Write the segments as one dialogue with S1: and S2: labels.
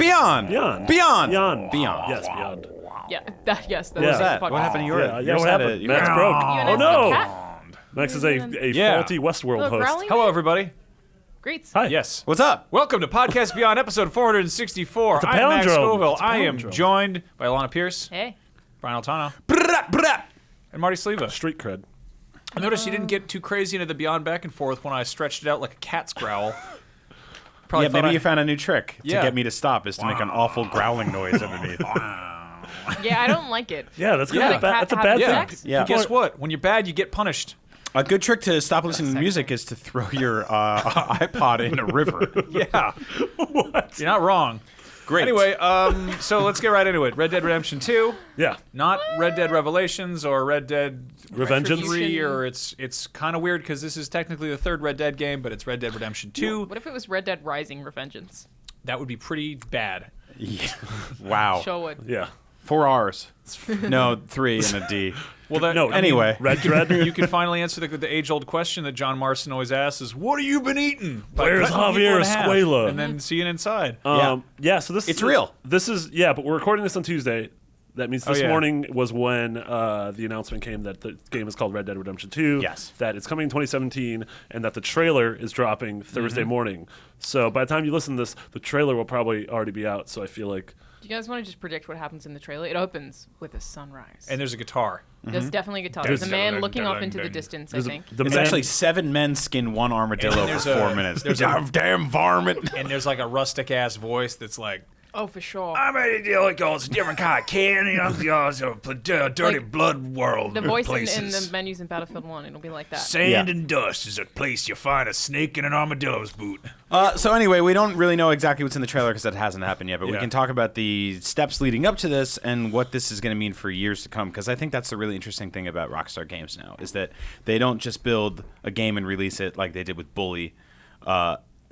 S1: Beyond.
S2: Beyond.
S1: Yes,
S2: Beyond.
S3: Yeah, that was
S1: that?
S3: the
S1: What happened to yours?
S2: Yeah, what happened? Max broke. Oh, no. Max is a faulty Westworld host.
S3: growling?
S4: Hello, everybody.
S3: Greets.
S2: Hi.
S4: Yes.
S1: What's up?
S4: Welcome to Podcast Beyond, episode 464.
S2: It's a
S4: I'm Max
S2: palindrome.
S4: Scoville.
S2: It's a
S4: I am
S2: palindrome.
S4: joined by Alana Pierce,
S3: Hey.
S4: Brian Altano,
S1: Brap, brap.
S4: and Marty Sleva.
S2: Street cred.
S4: I noticed you didn't get too crazy into the Beyond back and forth when I stretched it out like a cat's growl. Probably
S1: Yeah,
S4: thought
S1: maybe you found a new trick
S4: Yeah.
S1: to get me to stop is to make an awful growling noise underneath.
S3: Yeah, I don't like it.
S2: Yeah, that's
S4: Yeah.
S2: that's a
S3: Have
S2: bad
S3: you
S2: thing.
S3: sex?
S1: Yeah.
S4: Guess what? When you're bad, you get punished.
S1: A good trick to stop listening to music is to throw your iPod in a river.
S4: Yeah.
S2: What?
S4: You're not wrong.
S1: Great.
S4: Anyway, so let's get right into it. Red Dead Redemption 2,
S2: Yeah.
S4: not Red Dead Revelations or Red Dead
S2: Revengeance?
S4: 3, or it's kind of weird because this is technically the third Red Dead game, but it's Red Dead Redemption 2.
S3: What if it was Red Dead Rising Revengeance?
S4: That would be pretty bad.
S1: Yeah. Wow.
S3: Sure would.
S2: Yeah.
S1: 4 R's. No, 3 and a D.
S4: Well, that,
S2: No,
S1: Anyway.
S2: Red Dread.
S4: you can finally answer the age-old question that John Marston always asks: "Is what have you been eating?" By
S2: Where's
S4: cutting people
S2: Javier
S4: in half
S2: Escuela?
S4: And then seeing inside.
S2: Yeah, so this
S1: It's real.
S2: This is but we're recording this on Tuesday. That means this
S4: yeah.
S2: morning was when the announcement came that the game is called Red Dead Redemption 2.
S1: Yes.
S2: That it's coming in 2017 and that the trailer is dropping Thursday morning. So by the time you listen to this, the trailer will probably already be out. So I feel like
S3: Do you guys want to just predict what happens in the trailer? It opens with a sunrise.
S4: And there's a guitar.
S3: There's definitely a guitar. There's a
S4: There's-
S3: man looking off
S4: dun,
S3: into
S4: dun,
S3: the
S4: dun.
S3: distance, I
S2: there's
S3: think.
S2: the
S1: It's
S2: man,
S1: actually 7 men skin 1 armadillo
S4: And
S1: for
S4: there's
S1: 4
S4: a-
S1: minutes.
S4: there's a-
S1: Damn varmint.
S4: And there's like a rustic-ass voice that's like,
S3: Oh, for sure.
S4: "I'm a it's a different kind of candy. It's a dirty
S3: Like,
S4: blood world.
S3: The voice in the menus in Battlefield 1, it'll be like that.
S4: Sand
S1: Yeah.
S4: and dust is a place you find a snake in an armadillo's boot."
S1: So anyway, we don't really know exactly what's in the trailer because that hasn't happened yet, but we
S4: Yeah.
S1: can talk about the steps leading up to this and what this is going to mean for years to come, because I think that's the really interesting thing about Rockstar Games now, is that they don't just build a game and release it like they did with Bully.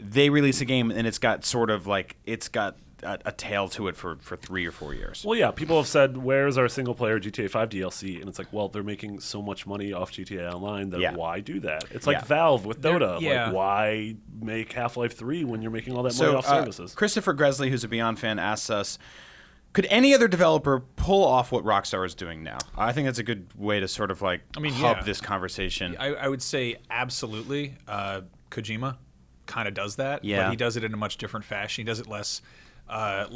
S1: They release a game and it's got sort of like, it's got a tail to it for 3 or 4 years.
S2: well, yeah, people have said, "Where's our single-player GTA 5 DLC?" And it's like, well, they're making so much money off GTA Online that
S1: Yeah.
S2: why do that? It's like
S1: Yeah.
S2: Valve with
S4: They're-
S2: Dota.
S4: yeah.
S2: Like, why make Half-Life 3 when you're making all that money
S1: So
S2: off services?
S1: Christopher Gresley, who's a Beyond fan, asks us, could any other developer pull off what Rockstar is doing now? I think that's a good way to sort of like hub
S4: yeah.
S1: this conversation.
S4: I would say absolutely. Kojima kind of does that,
S1: Yeah.
S4: but he does it in a much different fashion. He does it less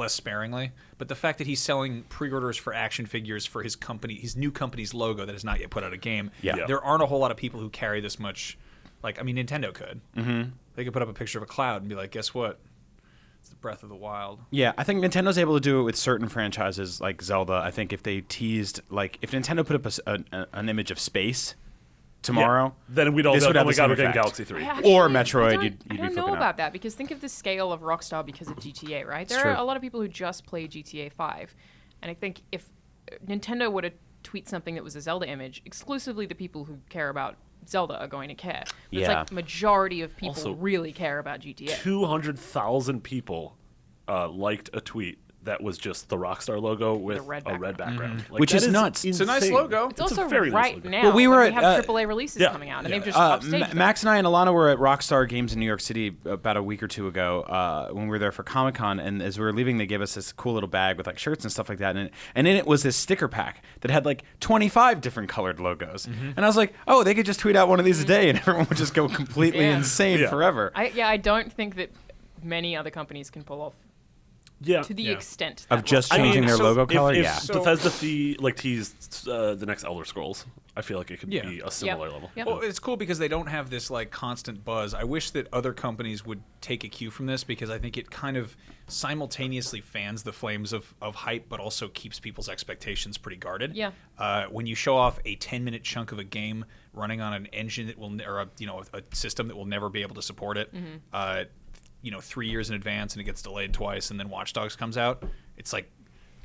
S4: sparingly. But the fact that he's selling pre-orders for action figures for his company, his new company's logo that has not yet put out a game,
S1: Yeah.
S4: there aren't a whole lot of people who carry this much. Like, I mean, Nintendo could. Mm-hmm. They could put up a picture of a cloud and be like, "Guess what? It's the Breath of the Wild."
S1: Yeah, I think Nintendo's able to do it with certain franchises like Zelda. I think if they teased, like, if Nintendo put up an image of space tomorrow,
S2: Then we'd all
S1: this
S2: be
S1: would
S2: like,
S1: have
S2: "Oh my
S1: the
S2: god,
S1: same
S2: we're getting
S1: effect.
S2: Galaxy 3."
S1: Or Metroid, you'd
S3: I
S1: be
S3: don't know
S1: flipping out.
S3: about that because think of the scale of Rockstar because of GTA, right? There
S1: true.
S3: are a lot of people who just play GTA 5. And I think if Nintendo were to tweet something that was a Zelda image, exclusively the people who care about Zelda are going to care. But It's
S1: Yeah.
S3: like majority of people
S2: Also,
S3: really care about GTA.
S2: 200,000 people liked a tweet that was just the Rockstar logo with
S3: red
S2: a red background.
S1: Mm-hmm.
S2: Like,
S1: Which
S2: that
S1: is nuts.
S4: It's a nice
S2: insane.
S4: logo.
S3: It's also
S2: a very nice
S3: right
S2: logo.
S3: now.
S1: Well, we were
S3: when
S1: at,
S3: have AAA releases
S2: yeah,
S3: coming out, and
S2: yeah.
S3: they've just upstaged them.
S1: Max and I and Alana were at Rockstar Games in New York City about a week or two ago when we were there for Comic-Con, and as we were leaving, they gave us this cool little bag with like shirts and stuff like that, and in it was this sticker pack that had like 25 different colored logos, and I was like, oh, they could just tweet out one of these a day, and everyone would just go completely
S3: Yeah.
S1: insane
S2: Yeah.
S1: forever.
S3: I don't think that many other companies can pull off
S2: Yeah.
S3: to the
S4: Yeah.
S3: extent
S1: Of
S3: that
S1: just
S3: Rockstar
S1: changing
S4: mean,
S1: their
S4: so
S1: logo
S2: If,
S1: color,
S2: if
S1: yeah.
S4: So-
S2: Bethesda teased the next Elder Scrolls, I feel like it could
S4: Yeah.
S2: be a similar level.
S3: Yep.
S4: Well, it's cool because they don't have this like constant buzz. I wish that other companies would take a cue from this because I think it kind of simultaneously fans the flames of hype, but also keeps people's expectations pretty guarded.
S3: Yeah.
S4: When you show off a 10-minute chunk of a game running on an engine that will, or a system that will never be able to support it, 3 years in advance, and it gets delayed twice, and then Watch Dogs comes out, it's like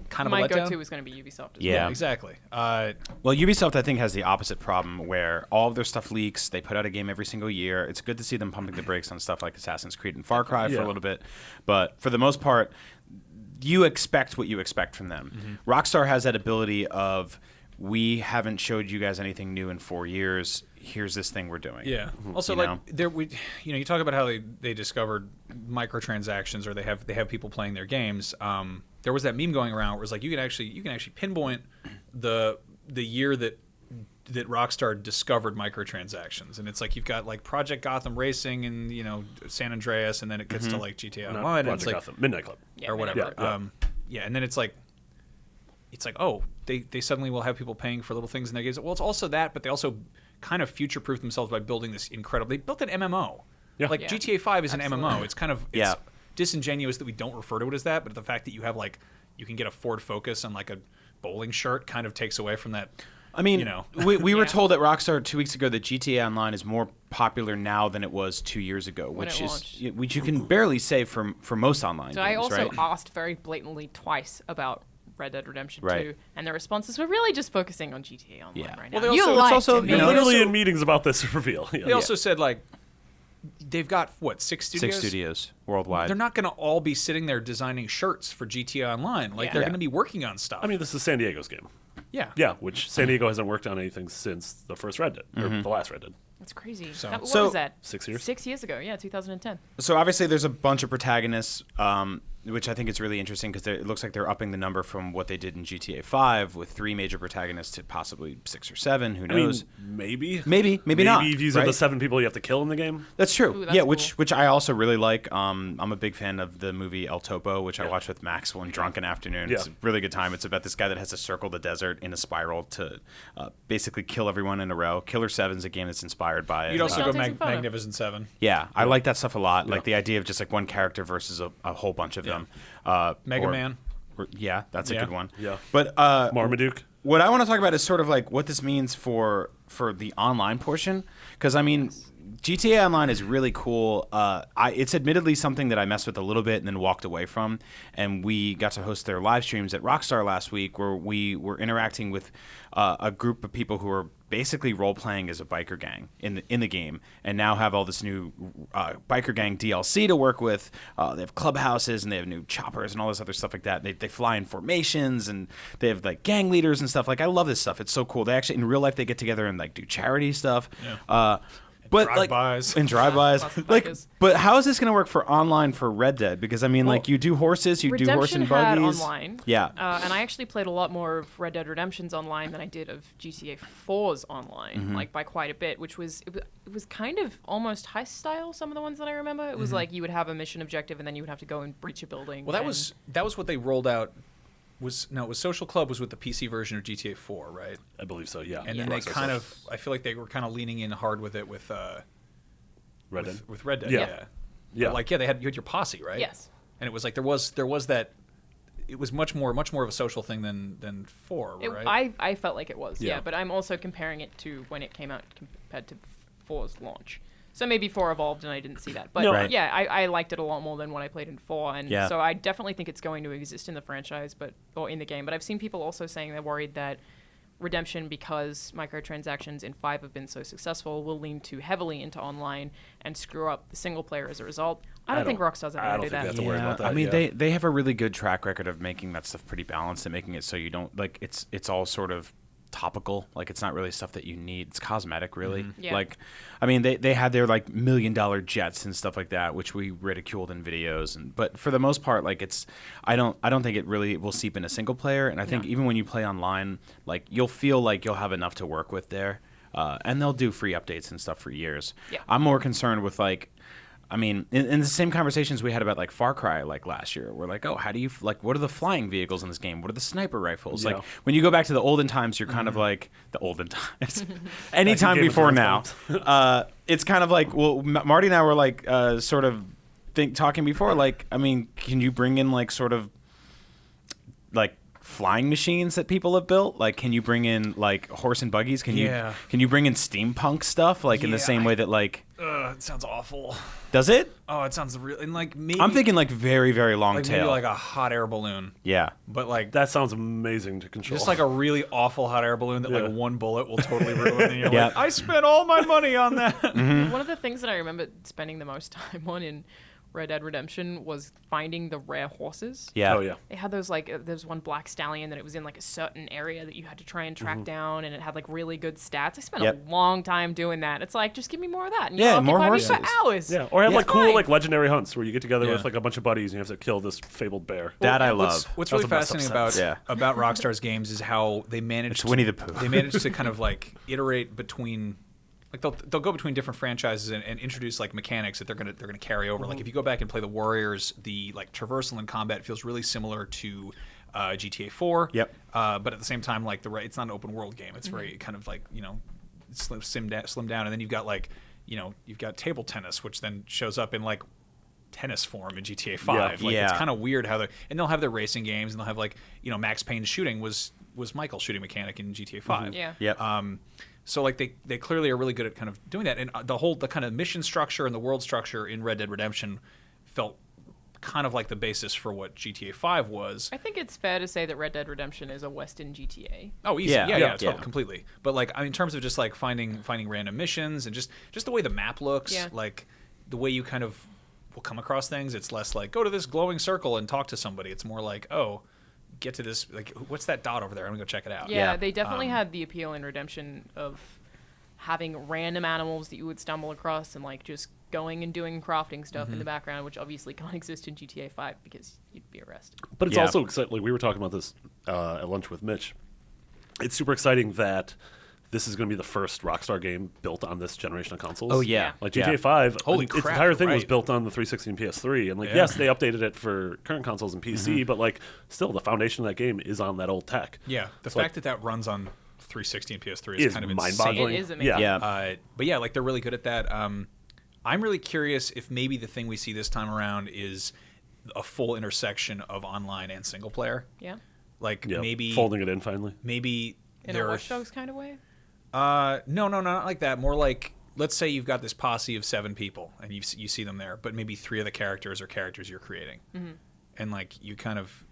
S4: kind of
S3: My
S4: a letdown.
S3: go-to is going to be Ubisoft. As
S1: Yeah.
S3: well.
S4: Exactly.
S1: Well, Ubisoft, I think, has the opposite problem where all of their stuff leaks. They put out a game every single year. It's good to see them pumping the brakes on stuff like Assassin's Creed and Far Cry for
S2: Yeah.
S1: a little bit. But for the most part, you expect what you expect from them. Rockstar has that ability of, we haven't showed you guys anything new in 4 years. here's this thing we're doing.
S4: Yeah. Also,
S1: You
S4: like
S1: know?
S4: you talk about how they discovered microtransactions, or they have people playing their games. There was that meme going around where it was like you can actually pinpoint the year that Rockstar discovered microtransactions, and it's like you've got like Project Gotham Racing and San Andreas, and then it gets to like GTA
S2: Not
S4: Online, and
S2: Project
S4: it's like
S2: Gotham, Midnight Club.
S3: Yeah,
S4: or whatever.
S2: Yeah,
S4: Yeah, and then it's like oh, they suddenly will have people paying for little things in their games. Well, it's also that, but they also kind of future-proof themselves by building this incredible. They built an MMO.
S2: Yeah.
S4: Like
S3: Yeah.
S4: GTA 5 is an
S3: Absolutely.
S4: MMO. It's kind of disingenuous that we don't refer to it as that, but the fact that you have like you can get a Ford Focus and like a bowling shirt kind of takes away from that.
S1: I mean, we were
S3: Yeah.
S1: told at Rockstar 2 weeks ago that GTA Online is more popular now than it was 2 years ago,
S3: When
S1: which
S3: it
S1: is
S3: launched.
S1: which you can barely say for most online
S3: So
S1: games,
S3: I also
S1: right?
S3: asked very blatantly twice about Red Dead Redemption
S1: Right.
S3: 2, and the responses were really just focusing on GTA Online
S1: Yeah.
S3: right
S4: Well,
S3: now.
S4: they
S3: You
S4: also- it's
S3: lied
S1: also,
S3: to me.
S1: you know,
S2: Literally
S4: also-
S2: in meetings about this reveal. Yeah.
S4: They also said like they've got what 6 studios.
S1: 6 studios worldwide.
S4: They're not going to all be sitting there designing shirts for GTA Online. Like
S3: Yeah.
S4: they're
S1: Yeah.
S4: going to be working on stuff.
S2: I mean, this is San Diego's game.
S4: yeah.
S2: Yeah, which San Diego hasn't worked on anything since the first Red Dead, or the last Red Dead.
S3: That's crazy.
S4: So-
S3: What
S1: So-
S3: was that?
S2: 6 years?
S3: 6 years ago, yeah, 2010.
S1: So obviously there's a bunch of protagonists, which I think is really interesting because it looks like they're upping the number from what they did in GTA 5 with 3 major protagonists to possibly 6 or 7. Who
S2: I mean,
S1: knows?
S2: maybe.
S1: Maybe not,
S2: Maybe these are the
S1: right?
S2: 7 people you have to kill in the game.
S1: That's true.
S3: Ooh, that's
S1: yeah,
S3: cool.
S1: which I also really like. I'm a big fan of the movie El Topo, which I
S2: Yeah.
S1: watched with Max one drunken afternoon.
S2: Yeah.
S1: It's a really good time. It's about this guy that has to circle the desert in a spiral to basically kill everyone in a row. Killer 7's a game that's inspired by it.
S4: You'd also go
S3: Dante's Inferno.
S4: Magnificent Seven.
S1: Yeah, I like that stuff a lot. Like the idea of just like one character versus a whole bunch of them.
S4: Mega Man.
S1: Yeah, that's a
S4: Yeah.
S1: good one.
S2: Yeah.
S1: But
S2: Marmaduke.
S1: what I want to talk about is sort of like what this means for the online portion, because I mean, GTA Online is really cool. It's admittedly something that I messed with a little bit and then walked away from. And we got to host their live streams at Rockstar last week, where we were interacting with a group of people who are basically role playing as a biker gang in the game, and now have all this new biker gang DLC to work with. They have clubhouses and they have new choppers and all this other stuff like that. They fly in formations and they have like gang leaders and stuff. Like I love this stuff. It's so cool. They actually in real life they get together and like do charity stuff. But like
S4: drive-bys.
S1: and drive-bys,
S3: Lots of
S1: like,
S3: bikers.
S1: but how is this going to work for online for Red Dead? Because I mean, like, you do horses, you do horse
S3: Redemption
S1: and
S3: had
S1: buggies.
S3: online.
S1: Yeah.
S3: And I actually played a lot more of Red Dead Redemption's online than I did of GTA 4's online,
S1: Mm-hmm.
S3: like by quite a bit, which was it was kind of almost heist style. Some of the ones that I remember, it
S1: Mm-hmm.
S3: was like you would have a mission objective and then you would have to go and breach a building.
S4: Well, that
S3: and-
S4: was what they rolled out. It was Social Club was with the PC version of GTA 4, right?
S2: I believe so, yeah.
S4: And then they kind of, I feel like they were kind of leaning in hard with it with
S2: Red Dead.
S4: with Red Dead.
S2: Yeah.
S4: Yeah.
S2: Yeah.
S4: But like you had your posse, right?
S3: Yes.
S4: And it was like there was that. It was much more of a social thing than 4,
S3: It,
S4: right?
S3: I felt like it was,
S2: Yeah.
S3: yeah. But I'm also comparing it to when it came out compared to 4's launch. So maybe 4 evolved and I didn't see that. But
S2: No.
S1: Right.
S3: yeah, I liked it a lot more than when I played in 4. And
S1: Yeah.
S3: so I definitely think it's going to exist in the franchise or in the game. But I've seen people also saying they're worried that Redemption, because microtransactions in 5 have been so successful, will lean too heavily into online and screw up the single player as a result. I don't think Rockstar's ever
S2: I
S3: going
S2: don't
S3: to do
S2: think they
S3: that.
S2: have to worry about that.
S1: I mean,
S2: yeah.
S1: they have a really good track record of making that stuff pretty balanced and making it so you don't like it's all sort of topical. Like it's not really stuff that you need. It's cosmetic, really.
S3: Yeah.
S1: Like, I mean, they had their like $1 million jets and stuff like that, which we ridiculed in videos. But for the most part, like I don't think it really will seep into single player. And I think even when you play online, like you'll feel like you'll have enough to work with there. And they'll do free updates and stuff for years.
S3: Yeah.
S1: I'm more concerned with like, I mean, in the same conversations we had about like Far Cry like last year, we're like, oh, how do you like? What are the flying vehicles in this game? What are the sniper rifles?
S2: Yeah.
S1: Like when you go back to the olden times, you're kind of like the olden times. Anytime
S2: Game of
S1: before
S2: Thrones
S1: now, it's kind of like well, Marty and I were like sort of talking before. Like, I mean, can you bring in like sort of like flying machines that people have built? Like, can you bring in like horse and buggies? Can you bring in steampunk stuff? Like in the
S4: Yeah,
S1: same way that like
S4: it sounds awful.
S1: does it?
S4: Oh, it sounds real. And like maybe
S1: I'm thinking like very very long
S4: like
S1: tail.
S4: maybe like a hot air balloon,
S1: yeah.
S4: but like
S2: That sounds amazing to control.
S4: just like a really awful hot air balloon that
S2: Yeah.
S4: like one bullet will totally ruin. And you're
S1: Yeah.
S4: like, I spent all my money on that.
S3: One of the things that I remember spending the most time on in Red Dead Redemption was finding the rare horses.
S1: Yeah.
S2: Oh yeah.
S3: It had those there's one black stallion that it was in like a certain area that you had to try and track down, and it had like really good stats. I spent
S1: Yep.
S3: a long time doing that. It's like, just give me more of that. And
S1: Yeah,
S3: you
S1: more
S3: occupy me
S1: horses.
S3: for hours.
S2: Yeah, or have like cool
S3: Fine.
S2: like legendary hunts where you get together
S4: Yeah.
S2: with like a bunch of buddies and you have to kill this fabled bear.
S1: That I
S4: What's,
S1: love.
S4: what's
S2: That was
S4: really
S2: the best
S4: fascinating
S2: upset.
S4: about Rockstar's games is how they managed.
S1: It's Winnie the Pooh.
S4: They managed to kind of like iterate between. Like they'll go between different franchises and introduce like mechanics that they're gonna carry over. Like if you go back and play the Warriors, the like traversal and combat feels really similar to GTA 4.
S1: Yep.
S4: But at the same time, like it's not an open world game. It's very kind of like slim down. And then you've got like you've got table tennis, which then shows up in like tennis form in GTA 5. Like
S1: Yeah.
S4: it's kind of weird how and they'll have their racing games and they'll have like Max Payne's shooting was Michael's shooting mechanic in GTA 5.
S3: Yeah.
S1: Yep.
S4: So like they clearly are really good at kind of doing that, and the kind of mission structure and the world structure in Red Dead Redemption felt kind of like the basis for what GTA 5 was.
S3: I think it's fair to say that Red Dead Redemption is a Western GTA.
S4: Oh, easy,
S1: Yeah,
S4: yeah,
S1: yeah.
S4: completely. But like in terms of just like finding random missions and just the way the map looks,
S3: Yeah.
S4: like the way you kind of will come across things, it's less like go to this glowing circle and talk to somebody. It's more like get to this, like what's that dot over there? I'm gonna go check it out.
S3: Yeah,
S1: Yeah.
S3: they definitely had the appeal in Redemption of having random animals that you would stumble across and like just going and doing crafting stuff in the background, which obviously can't exist in GTA 5 because you'd be arrested.
S2: But it's
S1: Yeah.
S2: also exciting. Like we were talking about this at lunch with Mitch. It's super exciting that this is going to be the first Rockstar game built on this generation of consoles.
S1: Oh yeah.
S2: Like
S1: Yeah.
S2: GTA 5,
S4: Holy
S2: its
S4: crap,
S2: entire thing
S4: you're
S2: was
S4: right.
S2: built on the 360 and PS3. And like,
S4: Yeah.
S2: yes, they updated it for current consoles and PC, but like, still, the foundation of that game is on that old tech.
S4: Yeah, the
S2: So,
S4: fact that runs on 360 and PS3 is
S2: is
S4: kind of
S2: mind-boggling.
S3: It is amazing.
S2: Yeah.
S1: Yeah.
S4: But yeah, like they're really good at that. I'm really curious if maybe the thing we see this time around is a full intersection of online and single player.
S3: Yeah.
S4: Like
S2: Yeah,
S4: maybe
S2: folding it in finally.
S4: maybe
S3: In
S4: there
S3: a
S4: are
S3: Watch Dogs kind of way?
S4: no, not like that. More like let's say you've got this posse of 7 people and you see them there, but maybe 3 of the characters are characters you're creating, and like you kind of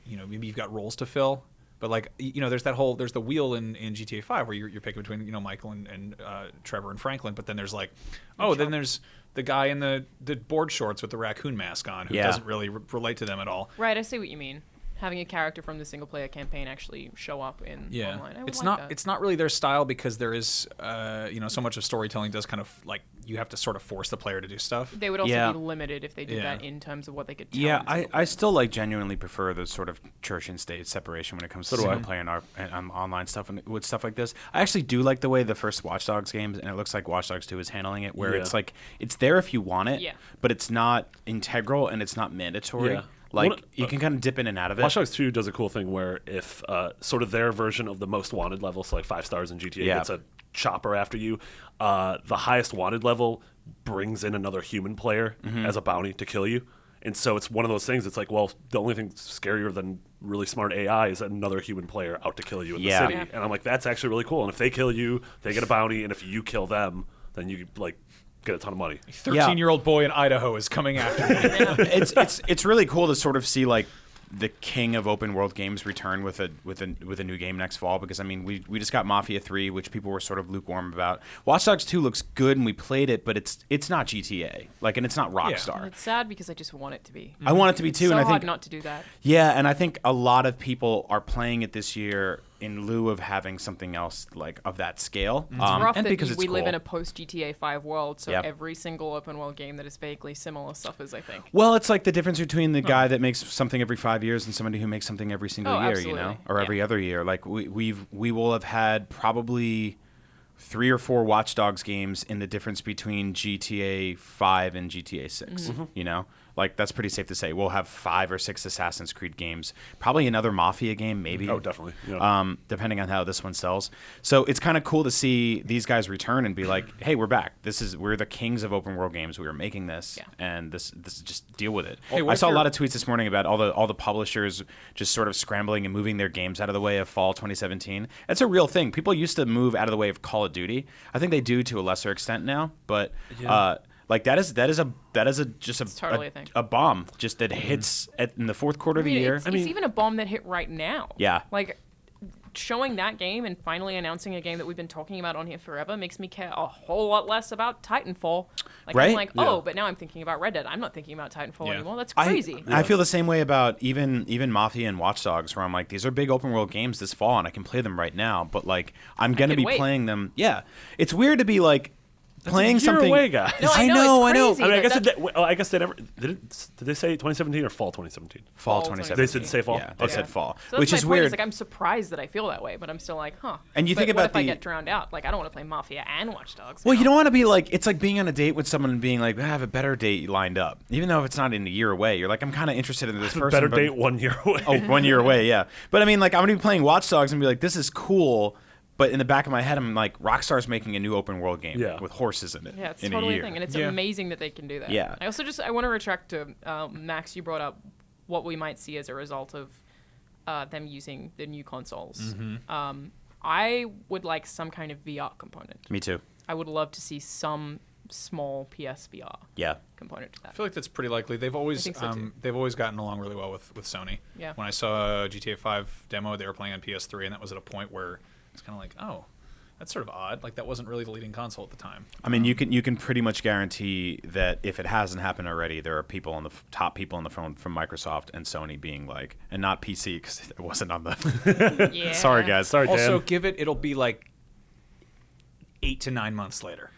S4: maybe you've got roles to fill. But like there's the wheel in GTA 5 where you're picking between Michael and Trevor and Franklin, but then there's like then there's the guy in the board shorts with the raccoon mask on who
S1: Yeah.
S4: doesn't really relate to them at all.
S3: Right, I see what you mean. Having a character from the single player campaign actually show up in online. I would
S4: It's
S3: like
S4: not
S3: that.
S4: it's not really their style because there is so much of storytelling does kind of like you have to sort of force the player to do stuff.
S3: They would also
S1: Yeah.
S3: be limited if they did
S4: Yeah.
S3: that in terms of what they could tell.
S1: Yeah,
S3: in single
S1: I
S3: player.
S1: still like genuinely prefer the sort of church and state separation when it comes to
S2: So do I.
S1: single player and online stuff and with stuff like this. I actually do like the way the first Watch Dogs games, and it looks like Watch Dogs 2 is handling it, where
S2: Yeah.
S1: it's like it's there if you want it,
S3: Yeah.
S1: but it's not integral and it's not mandatory.
S2: Yeah.
S1: Like
S2: What-
S1: you can kind of dip in and out of it.
S2: Watch Dogs 2 does a cool thing where if sort of their version of the most wanted level, so like 5 stars in GTA,
S1: Yeah.
S2: gets a chopper after you, the highest wanted level brings in another human player as a bounty to kill you. And so it's one of those things. It's like, well, the only thing scarier than really smart AI is another human player out to kill you in
S1: Yeah.
S2: the city.
S3: Yeah.
S2: And I'm like, that's actually really cool. And if they kill you, they get a bounty. And if you kill them, then you like get a ton of money.
S4: 13-year-old boy in Idaho is coming after me.
S1: It's really cool to sort of see like the king of open world games return with a new game next fall, because I mean we just got Mafia 3, which people were sort of lukewarm about. Watch Dogs 2 looks good and we played it, but it's not GTA, like, and it's not Rockstar.
S3: And it's sad because I just want it to be.
S1: I want it to be
S3: It's
S1: too,
S3: so
S1: and I
S3: hard
S1: think
S3: not to do that.
S1: yeah, and I think a lot of people are playing it this year in lieu of having something else like of that scale.
S3: It's rough
S1: and
S3: that
S1: because it's
S3: we live
S1: cool.
S3: in a post GTA 5 world, so
S1: Yep.
S3: every single open world game that is vaguely similar suffers, I think.
S1: Well, it's like the difference between the guy that makes something every 5 years and somebody who makes something every single
S3: Oh,
S1: year,
S3: absolutely.
S1: you know, or
S3: Yeah.
S1: every other year. Like we will have had probably 3 or 4 Watch Dogs games in the difference between GTA 5 and GTA 6. You know, like that's pretty safe to say. We'll have 5 or 6 Assassin's Creed games, probably another Mafia game, maybe.
S2: Oh, definitely. Yeah.
S1: Depending on how this one sells. So it's kind of cool to see these guys return and be like, "Hey, we're back. We're the kings of open world games. We are making this,
S3: Yeah.
S1: and this is just deal with it."
S4: Hey, what
S1: I
S4: if
S1: saw a
S4: you're-
S1: lot of tweets this morning about all the publishers just sort of scrambling and moving their games out of the way of fall 2017. That's a real thing. People used to move out of the way of Call of Duty. I think they do to a lesser extent now, but like that is just
S3: It's totally a thing.
S1: a bomb just that hits in the fourth quarter of the year.
S3: It's even a bomb that hit right now.
S1: Yeah.
S3: Like, showing that game and finally announcing a game that we've been talking about on here forever makes me care a whole lot less about Titanfall. Like
S1: Right?
S3: I'm like, oh, but now I'm thinking about Red Dead. I'm not thinking about Titanfall
S4: Yeah.
S3: anymore. That's crazy.
S1: I feel the same way about even Mafia and Watch Dogs, where I'm like, these are big open world games this fall, and I can play them right now. But like, I'm gonna
S3: can
S1: be
S3: wait.
S1: playing them. Yeah, it's weird to be like playing
S2: That's a year
S1: something.
S2: away, guys.
S3: No,
S1: I
S3: I know,
S1: know,
S3: it's
S1: I know.
S3: crazy.
S2: I mean, I guess
S3: That-
S2: I guess they never did they say 2017 or fall 2017?
S1: Fall
S3: Fall
S1: 2017.
S2: They said say fall?
S1: Yeah, they
S2: Okay.
S1: said fall,
S3: So that's
S1: which
S3: my
S1: is
S3: point.
S1: weird.
S3: It's like I'm surprised that I feel that way, but I'm still like, huh.
S1: And you
S3: But
S1: think
S3: what
S1: about
S3: if I
S1: the-
S3: get drowned out? Like I don't want to play Mafia and Watch Dogs.
S1: Well,
S3: now.
S1: you don't want to be like, it's like being on a date with someone and being like, I have a better date lined up. Even though if it's not in a year away, you're like, I'm kind of interested in this person.
S2: Better
S1: but-
S2: date 1 year away.
S1: Oh, 1 year away, yeah. But I mean, like, I'm going to be playing Watch Dogs and be like, this is cool. But in the back of my head, I'm like, Rockstar's making a new open world game
S2: Yeah.
S1: with horses in it.
S3: Yeah, it's
S1: in
S3: totally
S1: a year.
S3: thing, and it's
S4: Yeah.
S3: amazing that they can do that.
S1: Yeah.
S3: I also I want to retract to Max. You brought up what we might see as a result of them using the new consoles. I would like some kind of VR component.
S1: Me too.
S3: I would love to see some small PSVR
S1: Yeah.
S3: component to that.
S4: I feel like that's pretty likely. They've always
S3: think so, too.
S4: they've always gotten along really well with Sony.
S3: Yeah.
S4: When I saw a GTA 5 demo, they were playing on PS3, and that was at a point where it's kind of like, oh, that's sort of odd. Like that wasn't really the leading console at the time.
S1: I mean, you can pretty much guarantee that if it hasn't happened already, there are people on the top people on the phone from Microsoft and Sony being like, and not PC because it wasn't on the.
S3: Yeah.
S1: Sorry, guys.
S2: Sorry, Dan.
S4: Also, it'll be like 8 to 9 months later.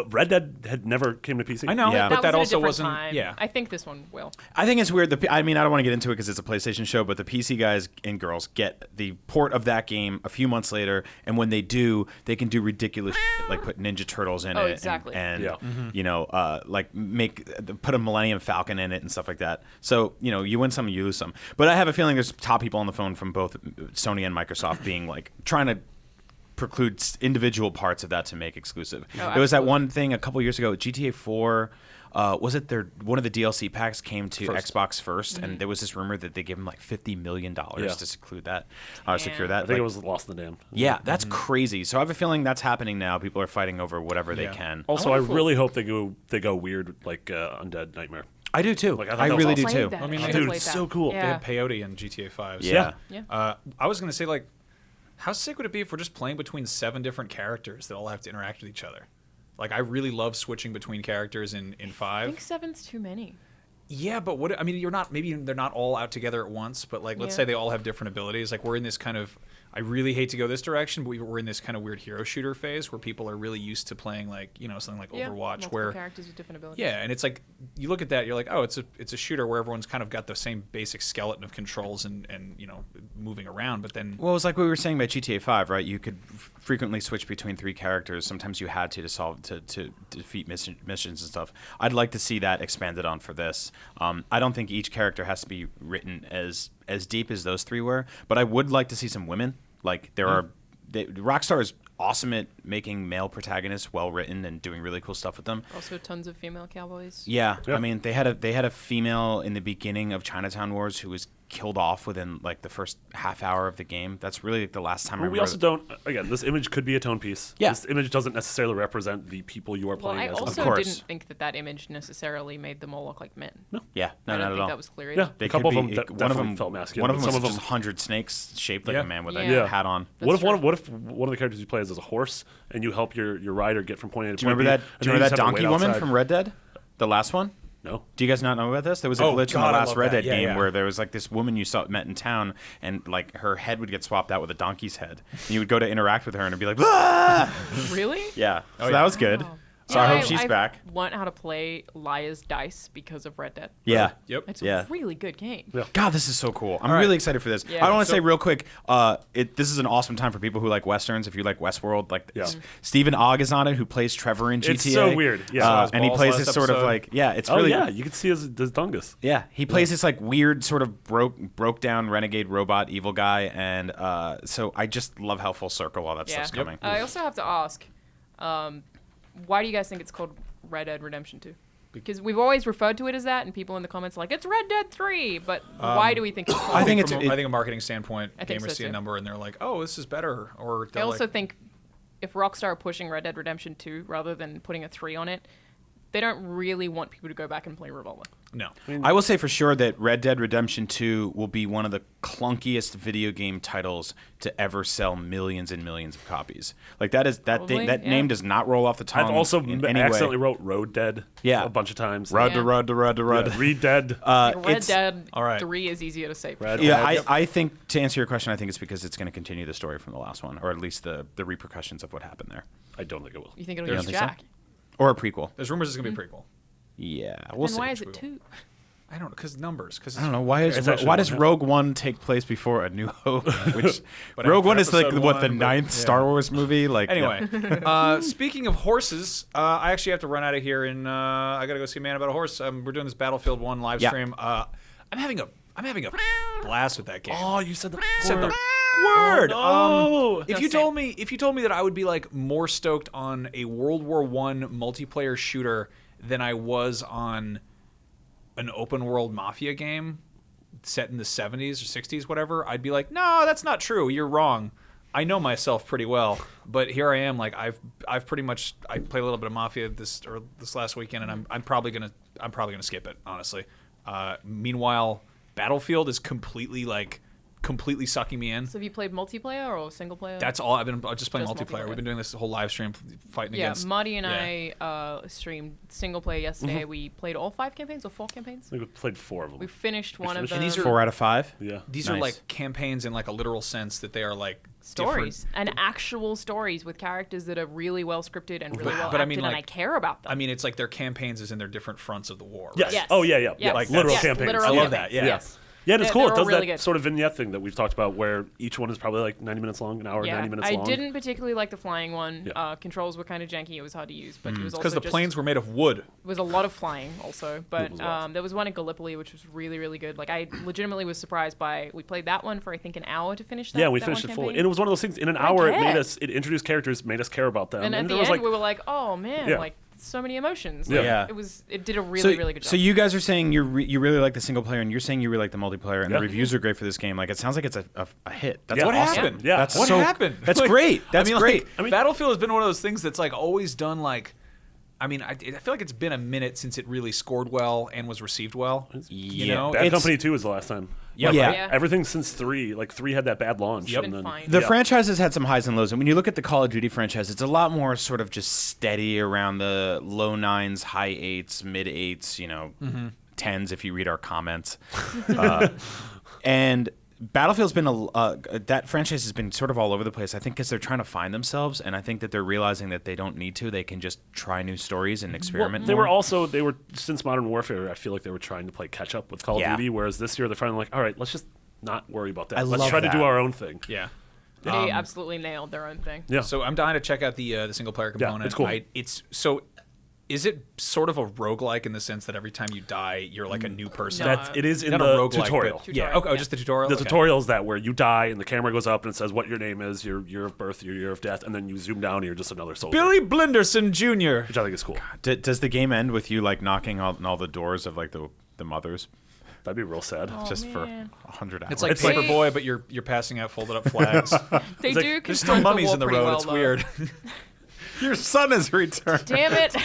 S2: Red Dead had never came to PC.
S4: I know,
S1: Yeah.
S4: but that
S3: was at a
S4: also
S3: different
S4: wasn't.
S3: time.
S4: Yeah.
S3: I think this one will.
S1: I think it's weird. I mean, I don't want to get into it because it's a PlayStation show, but the PC guys and girls get the port of that game a few months later, and when they do, they can do ridiculous shit, like put Ninja Turtles in
S3: Oh,
S1: it,
S3: exactly.
S1: and
S2: Yeah.
S1: you know, like put a Millennium Falcon in it and stuff like that. So you know, you win some, you lose some. But I have a feeling there's top people on the phone from both Sony and Microsoft being like trying to preclude individual parts of that to make exclusive.
S3: Oh,
S1: There was that
S3: absolutely.
S1: one thing a couple years ago, GTA 4. Was it one of the DLC packs came to Xbox first,
S3: Mm-hmm.
S1: and there was this rumor that they gave them like $50 million
S2: Yeah.
S1: to secure that.
S3: Damn.
S1: Secure
S2: I
S1: that.
S2: think
S1: Like,
S2: it was Lost in the Dam.
S1: yeah, that's crazy. So I have a feeling that's happening now. People are fighting over whatever they
S4: Yeah.
S1: can.
S2: Also,
S3: I
S2: I
S3: wonder if
S2: really hope they go weird like Undead Nightmare.
S1: I do too.
S2: Like, I thought
S1: I
S2: that was
S1: really do
S2: awesome.
S1: too.
S3: Played that.
S4: I mean,
S3: I
S4: dude,
S3: should've played
S2: it's
S3: that.
S2: so cool.
S4: They
S3: Yeah.
S4: had peyote in GTA 5. So,
S1: Yeah.
S3: Yeah.
S4: I was gonna say, like, how sick would it be if we're just playing between 7 different characters that all have to interact with each other? Like, I really love switching between characters in
S3: I
S4: 5.
S3: think 7's too many.
S4: Yeah, but what I mean, maybe they're not all out together at once, but like, let's
S3: Yeah.
S4: say they all have different abilities. Like, we're in this kind of, I really hate to go this direction, but we're in this kind of weird hero shooter phase where people are really used to playing like, something like
S3: Yeah.
S4: Overwatch,
S3: Multiple
S4: where
S3: characters with different abilities.
S4: yeah, and it's like you look at that, you're like, oh, it's a shooter where everyone's kind of got the same basic skeleton of controls and moving around, but then
S1: Well, it was like we were saying about GTA 5, right? You could frequently switch between 3 characters. Sometimes you had to solve to defeat missions and stuff. I'd like to see that expanded on for this. I don't think each character has to be written as deep as those 3 were, but I would like to see some women. Like there are, Rockstar is awesome at making male protagonists well written and doing really cool stuff with them.
S3: Also, tons of female cowboys.
S1: Yeah,
S2: Yeah.
S1: I mean they had a female in the beginning of Chinatown Wars who was killed off within like the first half hour of the game. That's really the last time I
S2: Well, we
S1: remember.
S2: also don't. Again, this image could be a tone piece.
S1: Yeah.
S2: This image doesn't necessarily represent the people you are
S3: Well,
S2: playing
S3: I
S2: as.
S3: also
S1: course.
S3: didn't think that image necessarily made them all look like men.
S1: Yeah, no,
S3: I
S1: not
S3: don't
S1: at
S3: think
S1: all.
S3: that was clear.
S2: Yeah.
S1: They
S2: A couple
S1: could
S2: of
S1: be-
S2: them
S1: one of them
S2: felt masculine.
S1: One of
S2: but
S1: them
S2: some
S1: was
S2: of them,
S1: just 100 snakes shaped like
S4: Yeah.
S1: a man with a
S3: Yeah.
S1: hat on.
S2: What
S3: That's
S2: if one of the characters you play as a horse and you help your rider get from point A to
S1: Do you
S2: point
S1: remember
S2: B,
S1: that?
S2: and
S1: Do you
S2: then
S1: remember
S2: just
S1: that
S2: have to
S1: donkey
S2: wait
S1: woman
S2: outside?
S1: from Red Dead? The last one?
S2: No.
S1: Do you guys not know about this? There was a
S4: Oh,
S1: glitch in
S4: God,
S1: the
S4: I
S1: last
S4: love
S1: Red
S4: that.
S1: Dead
S4: Yeah,
S1: game
S4: yeah.
S1: where there was like this woman you met in town, and like her head would get swapped out with a donkey's head. And you would go to interact with her, and it'd be like, "Ah!"
S3: Really?
S1: Yeah. So
S4: yeah.
S1: that was good.
S3: Wow.
S1: So I
S3: Yeah,
S1: hope she's
S3: I
S1: back.
S3: learned how to play Liar's Dice because of Red Dead.
S1: Yeah.
S4: Yep.
S3: It's
S1: Yeah.
S3: a really good game.
S2: Yeah.
S1: God, this is so cool. I'm
S4: All right.
S1: really excited for this.
S3: Yeah.
S1: I want to
S4: So-
S1: say real quick, this is an awesome time for people who like westerns. If you like Westworld, like
S2: Yeah.
S1: Stephen Ogg is on it, who plays Trevor in GTA.
S2: It's so weird. Yeah.
S4: Saw his
S1: and he
S4: balls
S1: plays
S4: last
S1: this sort of
S4: episode.
S1: like it's
S2: Oh
S1: really
S2: yeah, you can see his dungus.
S1: yeah. He plays this like weird sort of broke down renegade robot evil guy, and so I just love how full circle all that
S3: Yeah.
S1: stuff's coming.
S3: I also have to ask, why do you guys think it's called Red Dead Redemption 2? Because we've always referred to it as that, and people in the comments are like, it's Red Dead 3, but why do we think it's called
S1: I think
S3: that?
S1: it's-
S4: I think a marketing standpoint,
S3: I think
S4: gamers
S3: so,
S4: see a
S3: too.
S4: number and they're like, oh, this is better. Or
S3: I
S4: they're
S3: also
S4: like,
S3: think if Rockstar are pushing Red Dead Redemption 2 rather than putting a 3 on it, they don't really want people to go back and play Revolver.
S4: No.
S1: I will say for sure that Red Dead Redemption 2 will be one of the clunkiest video game titles to ever sell millions and millions of copies. Like that
S3: Probably,
S1: that
S3: yeah.
S1: name does not roll off the tongue.
S2: I've also
S1: in any
S2: accidentally
S1: way.
S2: wrote Road Dead
S1: Yeah.
S2: a bunch of times.
S1: Rud
S3: Yeah.
S1: to Rud to Rud to Rud.
S2: Yeah, Read Dead.
S3: Like Red
S1: it's-
S3: Dead
S4: all right.
S3: 3 is easier to say.
S2: Red
S1: Yeah,
S2: Dead.
S1: I think to answer your question, I think it's because it's going to continue the story from the last one, or at least the repercussions of what happened there,
S2: I don't think it will.
S3: You think it'll
S1: You
S3: use
S1: don't think so?
S3: Jack?
S1: or a prequel.
S4: There's rumors it's going to be a prequel.
S1: Yeah, we'll
S3: Then
S1: see.
S3: why is it 2?
S4: I don't know, because numbers. Because
S1: I don't know why
S2: It's actually
S1: why does
S2: one,
S1: Rogue One take place before A New Hope? Which
S4: But
S1: Rogue
S4: after
S1: One is like
S4: episode
S1: what the
S4: one, but-
S1: ninth
S4: yeah.
S1: Star Wars movie. Like
S4: Anyway, speaking of horses, I actually have to run out of here, and I got to go see Man About a Horse. We're doing this Battlefield 1 live
S1: Yeah.
S4: stream. I'm having a blast with that game.
S2: Oh, you said the
S4: Said the
S2: word.
S4: word.
S2: Oh,
S4: If
S3: No,
S4: you
S3: same.
S4: told me that I would be like more stoked on a World War I multiplayer shooter than I was on an open world mafia game set in the 70s or 60s, whatever, I'd be like, no, that's not true. You're wrong. I know myself pretty well, but here I am. Like I've pretty much I played a little bit of Mafia this last weekend, and I'm probably gonna skip it, honestly. Meanwhile, Battlefield is completely sucking me in.
S3: So have you played multiplayer or single player?
S4: That's all. I've been just playing
S3: Just
S4: multiplayer.
S3: multiplayer.
S4: We've been doing this whole live stream fighting
S3: yeah,
S4: against.
S3: Marty and
S4: yeah.
S3: I streamed single player yesterday. We played all 5 campaigns or 4 campaigns.
S2: I think we played 4 of them.
S3: We finished one of
S2: finished
S3: them.
S2: them?
S4: These are
S1: 4 out of 5.
S2: Yeah.
S4: These are
S1: Nice.
S4: like campaigns in like a literal sense that they are like
S3: stories
S4: different.
S3: and actual stories with characters that are really well scripted and really well
S4: But I
S3: acted,
S4: mean,
S3: and
S4: like-
S3: I care about them.
S4: I mean, it's like their campains as in their different fronts of the war.
S2: Yes.
S4: Right?
S3: Yes.
S2: Oh, yeah, yeah.
S3: Yes.
S2: Like
S3: Yes.
S2: literal
S3: Yes.
S2: campaigns.
S3: Literal
S4: I love
S3: campaigns.
S4: that, yeah.
S3: Yes.
S2: Yeah, and it's
S3: They're-
S2: cool. It
S3: they're
S2: does
S3: all really
S2: that
S3: good.
S2: sort of vignette thing that we've talked about where each one is probably like 90 minutes long, an hour,
S3: Yeah,
S2: 90 minutes
S3: I
S2: long.
S3: didn't particularly like the flying one.
S2: Yeah.
S3: Controls were kind of janky. It was hard to use, but it was also
S4: Because the
S3: just,
S4: planes were made of wood.
S3: It was a lot of flying also, but
S2: was lots.
S3: there was one in Gallipoli which was really, really good. Like I legitimately was surprised by. We played that one for I think an hour to finish that.
S2: Yeah, we
S3: that
S2: finished
S3: one
S2: it fully.
S3: campaign.
S2: And it was one of those things, in an
S3: I
S2: hour, it made
S3: cared.
S2: us, it introduced characters, made us care about them.
S3: And at the
S2: there was
S3: end,
S2: like,
S3: we were like, "Oh man,
S2: Yeah.
S3: like so many emotions."
S2: Yeah.
S3: Like,
S1: Yeah.
S3: It did a really, really good job.
S1: So you guys are saying you really like the single player, and you're saying you really like the multiplayer, and
S2: Yeah.
S1: the reviews are great for this game. Like it sounds like it's a hit. That's
S2: Yeah.
S4: What
S1: awesome.
S4: happened?
S2: Yeah.
S1: That's
S4: What
S1: so,
S4: happened?
S1: That's
S4: Like,
S1: great. That's
S4: I mean,
S1: great.
S4: Like, Battlefield has been one of those things that's like always done like. I mean, I feel like it's been a minute since it really scored well and was received well. You
S1: Yeah.
S4: know,
S2: Bad
S1: it's-
S2: Company 2 was the last time.
S4: Yeah,
S1: Yeah.
S4: right?
S3: Yeah.
S2: Everything since 3, like 3 had that bad launch.
S4: Yep.
S2: And
S3: Been
S2: then,
S3: fine.
S1: The
S2: yeah.
S1: franchise has had some highs and lows, and when you look at the Call of Duty franchise, it's a lot more sort of just steady around the low 9s, high 8s, mid 8s, 10s if you read our comments. And Battlefield's been that franchise has been sort of all over the place. I think because they're trying to find themselves, and I think that they're realizing that they don't need to. They can just try new stories and
S2: Well,
S1: experiment.
S2: they
S1: more.
S2: were since Modern Warfare, I feel like they were trying to play catch up with Call of
S1: Yeah.
S2: Duty, whereas this year they're finally like, all right, let's just not worry about that.
S1: I
S2: Let's
S1: love
S2: try to do
S1: that.
S2: our own thing.
S4: Yeah.
S3: They absolutely nailed their own thing.
S2: Yeah.
S4: So I'm dying to check out the single player component.
S2: it's cool.
S4: Is it sort of a roguelike in the sense that every time you die, you're like a new person?
S3: No.
S2: it is in
S4: Not
S2: the
S4: a roguelike,
S2: tutorial.
S4: but- Yeah.
S3: Tutorial,
S4: Okay. Oh,
S3: yeah.
S4: just the tutorial.
S2: The
S4: Okay.
S2: tutorial is that where you die and the camera goes up and it says what your name is, your year of birth, your year of death, and then you zoom down and you're just another soldier.
S4: Billy Blenderson Jr.
S2: Which I think is cool.
S1: Does the game end with you like knocking on all the doors of like the mothers
S2: That'd be real sad.
S3: Oh,
S1: just for
S3: man.
S1: 100 hours?
S4: It's like
S2: It's like-
S4: Paperboy, but you're passing out folded up flags.
S3: They
S2: It's like,
S3: do.
S4: There's still
S3: confront
S4: mummies
S3: war
S4: in the
S3: pretty
S4: road.
S3: well,
S4: It's
S3: though.
S4: weird.
S1: Your son has returned.
S3: Damn it!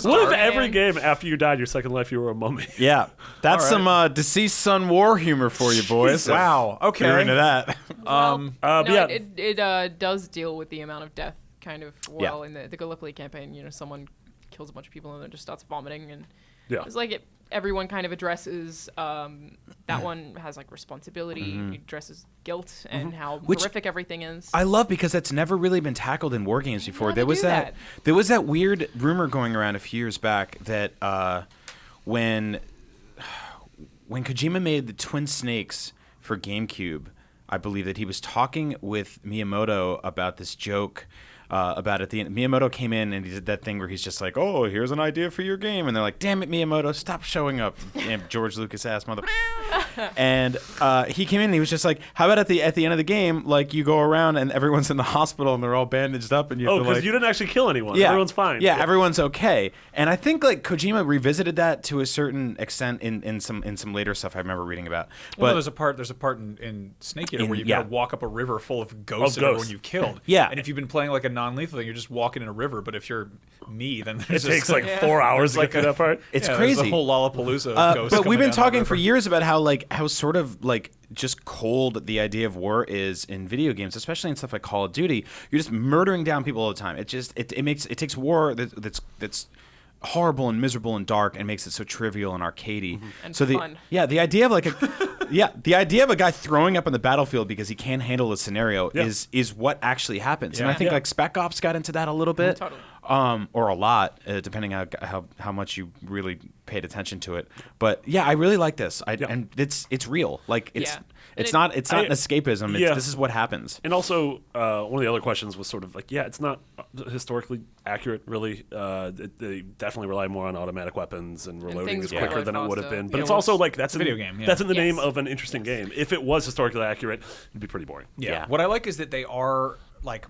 S2: What if
S3: man.
S2: every game after you died, your second life, you were a mummy?
S1: Yeah, that's
S4: All right.
S1: some deceased son war humor for you boys.
S4: Wow.
S1: If you're into
S4: Okay.
S1: that.
S3: Well,
S2: but
S3: no,
S2: yeah.
S3: it does deal with the amount of death kind of well
S1: Yeah.
S3: in the Gallipoli campaign. Someone kills a bunch of people and then just starts vomiting, and
S2: Yeah.
S3: it's like everyone kind of addresses that one has like responsibility, it addresses guilt and how
S1: Which
S3: horrific everything is.
S1: I love because that's never really been tackled in war games before.
S3: No,
S1: there
S3: they
S1: was
S3: do
S1: that.
S3: that.
S1: There was that weird rumor going around a few years back that when Kojima made the Twin Snakes for GameCube, I believe that he was talking with Miyamoto about this joke. About at the end, Miyamoto came in and he did that thing where he's just like, "Oh, here's an idea for your game," and they're like, "Damn it, Miyamoto, stop showing up, damn George Lucas ass mother." and he came in and he was just like, how about at the end of the game, like you go around and everyone's in the hospital and they're all bandaged up and you have to
S2: because
S1: like,
S2: you didn't actually kill anyone.
S1: yeah,
S2: Everyone's fine.
S1: Yeah, everyone's okay. And I think like Kojima revisited that to a certain extent in some later stuff I remember reading about. But
S4: Well, no, there's a part in Snake Eater where you've got to walk up a river full of ghosts of everyone you've killed.
S1: Yeah.
S4: And if you've been playing like a non-lethal thing, you're just walking in a river. But if you're me, then there's
S2: It takes
S4: just,
S2: like 4 hours to
S4: like
S2: get through that part.
S1: it's
S4: there's
S1: crazy.
S4: a whole Lollapalooza of ghosts.
S1: But we've
S4: coming
S1: been
S4: down
S1: talking
S4: that
S1: for
S4: river.
S1: years about how sort of like just cold the idea of war is in video games, especially in stuff like Call of Duty. You're just murdering down people all the time. It takes war that's horrible and miserable and dark and makes it so trivial and arcadey.
S3: And
S1: so
S3: fun.
S1: the idea of like the idea of a guy throwing up on the battlefild because he can't handle a scenario is what actually happens. And I think like Spec Ops got into that a little bit.
S3: Totally.
S1: Or a lot, depending on how much you really paid attention to it. But yeah, I really like this. And it's real. Like it's not an escapism. This is what happens.
S2: And also, one of the other questions was sort of like, it's not historically accurate, really. They definitely rely more on automatic weapons, and reloading
S3: things
S2: is quicker
S3: really
S2: than it would have
S3: faster.
S2: been. But
S3: Yeah,
S2: it's
S3: well,
S2: also like that's
S4: a video game, yeah.
S2: That's in the name
S3: Yes.
S2: of an interesting game. If it was historically accurate, it'd be pretty boring.
S1: Yeah.
S4: What I like is that they are like,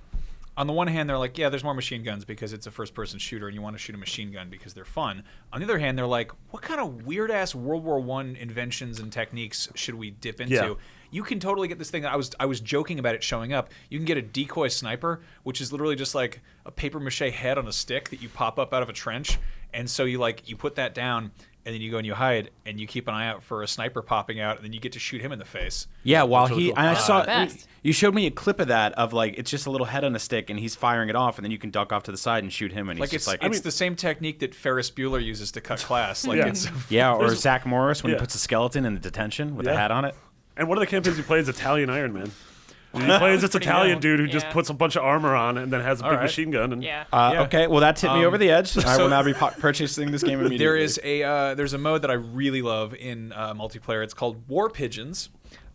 S4: on the one hand, they're like, there's more machine guns because it's a first-person shooter and you want to shoot a machine gun because they're fun. On the other hand, they're like, what kind of weird-ass World War I inventions and techniques should we dip into?
S2: Yeah.
S4: You can totally get this thing. I was joking about it showing up. You can get a decoy sniper, which is literally just like a paper mache head on a stick that you pop up out of a trench, and so you put that down. And then you go and you hide, and you keep an eye out for a sniper popping out, and then you get to shoot him in the face.
S1: Yeah, while
S2: really
S1: he
S2: cool.
S1: and I
S3: That's
S1: saw
S3: the best.
S1: you showed me a clip of that of like it's just a little head on a stick and he's firing it off and then you can duck off to the side and shoot him and he's
S4: Like
S1: just
S4: it's
S1: like
S4: the same technique that Ferris Bueller uses to cut class. Like
S2: Yeah.
S4: it's
S1: yeah, or Zach Morris when he puts a skeleton in the detention with a
S2: Yeah.
S1: hat on it.
S2: And one of the campaigns you play is Italian Iron Man. He plays this
S3: Pretty
S2: Italian
S3: cool.
S2: dude who just
S3: Yeah.
S2: puts a bunch of armor on and then has a big
S4: right.
S2: machine gun. And
S3: Yeah.
S4: Yeah.
S1: Okay, well that tipped me over the edge. I
S4: so-
S1: will now be purchasing this game immediately.
S4: There is there's a mode that I really love in multiplayer. It's called War Pigeons.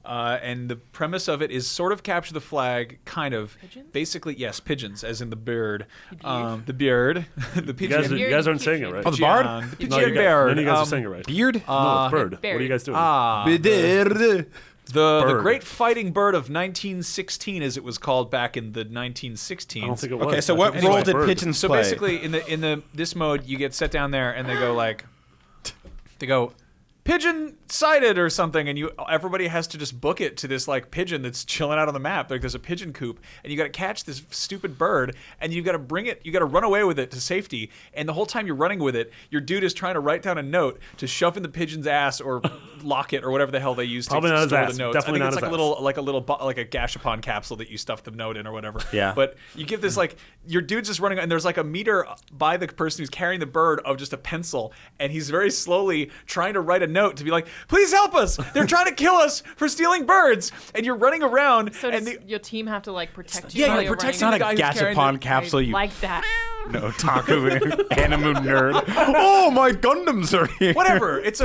S4: And the premise of it is sort of capture the flag, kind of.
S3: Pigeons?
S4: Basically, yes, pigeons, as in the bird.
S3: Beard?
S4: The beard. The pigeon.
S2: you guys aren't saying it right.
S1: Oh, the bard?
S4: The pigeon
S2: No, you guys,
S4: bird.
S2: none of you guys are saying it right.
S1: Beard.
S2: No, it's bird. What are you guys doing?
S4: The
S2: Bird.
S4: Great Fighting Bird of 1916, as it was called back in the 1916s.
S2: I don't think it was.
S1: Okay, so
S2: I
S1: what
S2: think it
S1: role
S2: was
S1: did
S2: bird.
S1: pigeons
S4: So
S1: play?
S4: basically, in this mode, you get set down there, and they go pigeon sighted or something, and everybody has to just book it to this like pigeon that's chilling out on the map. Like there's a pigeon coop, and you got to catch this stupid bird, and you got to bring it. You got to run away with it to safety, and the whole time you're running with it, your dude is trying to write down a note to shove in the pigeon's ass or lock it or whatever the hell they use to
S2: Probably not his
S4: store
S2: ass.
S4: the notes.
S2: Definitely
S4: I think
S2: not
S4: it's
S2: his
S4: like like a gashapon capsule that you stuff the note in or whatever.
S1: Yeah.
S4: But you give this like your dude's just running, and there's like a meter by the person who's carrying the bird of just a pencil, and he's very slowly trying to write a note to be like, please help us, they're trying to kill us for stealing birds, and you're running around
S3: So
S4: and
S3: does your team have to like protect you?
S4: Yeah,
S3: while
S4: you're
S3: you're
S4: protecting
S3: running?
S1: It's not a
S4: the guy who's carrying
S1: gashapon
S4: the-
S1: capsule,
S3: I
S1: you
S3: like that.
S1: no taco animu nerd. Oh, my Gundams are here.
S4: whatever, it's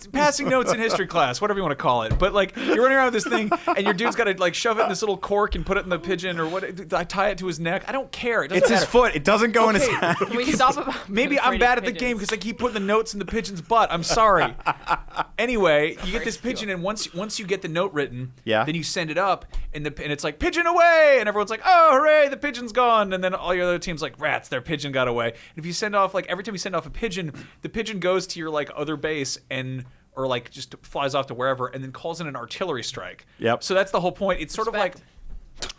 S4: passing notes in history class, whatever you want to call it. But like you're running around with this thing, and your dude's got to like shove it in this little cork and put it in the pigeon or what. I tie it to his neck. I don't care. It doesn't
S1: It's
S4: matter.
S1: his foot. It doesn't go in his
S4: Okay.
S1: hand.
S3: Can we stop about
S4: Maybe I'm
S3: afraid
S4: bad
S3: of
S4: at the game
S3: pigeons?
S4: because I keep putting the notes in the pigeon's butt. I'm sorry. Anyway, you get this
S3: Very
S4: pigeon, and once you get the note written,
S1: Yeah.
S4: then you send it up, and it's like pigeon away, and everyone's like, oh hooray, the pigeon's gone, and then all your other teams like rats, their pigeon got away. And if you send off like every time you send off a pigeon, the pigeon goes to your like other base or like just flies off to wherever, and then calls in an artillery strike.
S1: Yep.
S4: So that's the whole point. It's
S3: Respect.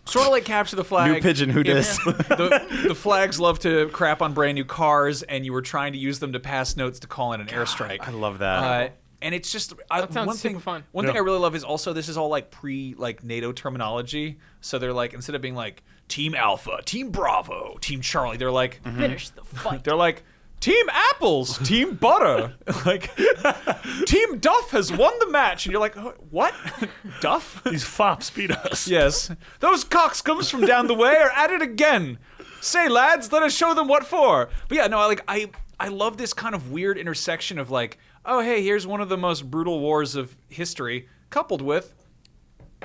S4: sort of like capture the flag.
S1: New pigeon, who
S4: If
S1: dis?
S4: the flags love to crap on brand new cars, and you were trying to use them to pass notes to call in an airstrike.
S1: I love that.
S4: And it's just
S3: That sounds
S4: one
S3: super
S4: thing.
S3: fun.
S4: One thing
S2: Yeah.
S4: I really love is also this is all like NATO terminology. So they're like instead of being like Team Alpha, Team Bravo, Team Charlie, they're like
S3: Finish the fight.
S4: they're like Team Apples, Team Butter, like Team Duff has won the match, and you're like, what? Duff?
S2: These fops beat us.
S4: Yes. Those coxcombs from down the way are at it again. Say, lads, let us show them what for. But yeah, no, I love this kind of weird intersection of like, oh, hey, here's one of the most brutal wars of history, coupled with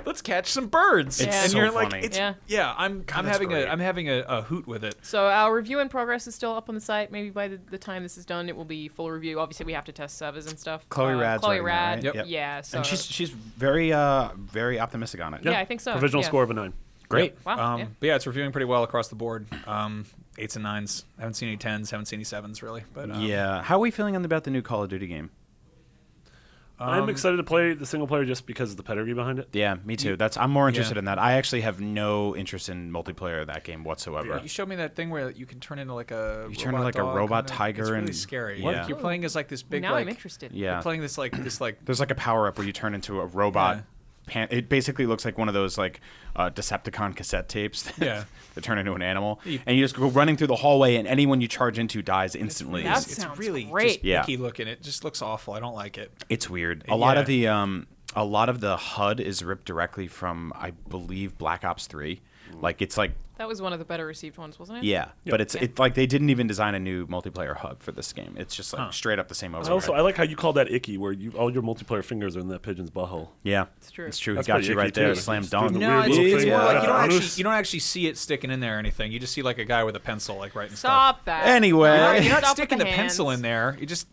S4: let's catch some birds.
S3: It's
S4: and
S1: so
S4: you're like,
S1: funny.
S4: it's,
S3: Yeah.
S4: I'm
S1: that's
S4: having
S1: great.
S4: I'm having a hoot with it.
S3: So our review in progress is still up on the site. Maybe by the time this is done, it will be full review. Obviously, we have to test servers and stuff.
S1: Chloe Rad's
S3: Chloe
S1: writing it,
S3: Rad.
S1: right?
S4: Yep.
S3: Yeah. So
S1: And she's very very optimistic on it.
S3: Yeah, I think so.
S2: Provisional
S3: Yeah.
S2: score of a 9.
S1: Great.
S3: Wow. Yeah.
S4: But yeah, it's reviewing pretty well across the board. 8s and 9s. Haven't seen any 10s. Haven't seen any 7s really. But
S1: Yeah. How are we feeling about the new Call of Duty game?
S2: I'm excited to play the single player just because of the pedigree behind it.
S1: Yeah, me too. I'm more interested
S4: Yeah.
S1: in that. I actually have no interest in multiplayer of that game whatsoever.
S4: You showed me that thing where you can turn into like a
S1: You turn into like a
S4: dog,
S1: robot
S4: kinda.
S1: tiger
S4: It's really
S1: and-
S4: scary.
S1: What?
S4: Yeah. You're playing as like this big
S3: Now
S4: like
S3: I'm interested.
S1: Yeah.
S4: you're playing this like
S1: There's like a power up where you turn into a robot. It basically looks like one of those like Decepticon cassette tapes that,
S4: Yeah.
S1: that turn into an animal,
S4: You-
S1: and you just go running through the hallway, and anyone you charge into dies instantly.
S3: That
S4: it's
S3: sounds
S4: really
S3: great.
S4: just
S1: Yeah.
S4: icky looking. It just looks awful. I don't like it.
S1: It's weird.
S4: Yeah.
S1: A lot of the HUD is ripped directly from, I believe, Black Ops 3. Like it's like
S3: That was one of the better received ones, wasn't it?
S1: yeah, but it's like they didn't even design a new multiplayer hub for this game. It's just like straight up the same overhead.
S2: I like how you call that icky, where all your multiplayer fingers are in that pigeon's butthole.
S1: Yeah,
S3: It's true.
S1: It's true.
S2: That's
S1: He got
S2: pretty
S1: you right
S2: icky,
S1: there,
S2: too.
S1: slam
S2: Just
S1: dunk.
S2: doing the
S4: No,
S2: weird
S4: it's,
S2: little
S4: it's
S2: thing.
S4: more like
S2: Anus.
S4: you don't actually see it sticking in there or anything. You just see like a guy with a pencil like writing
S3: Stop that.
S1: Anyway.
S3: All right,
S4: You're not
S3: stop with
S4: sticking the pencil
S3: hands.
S4: in there. You just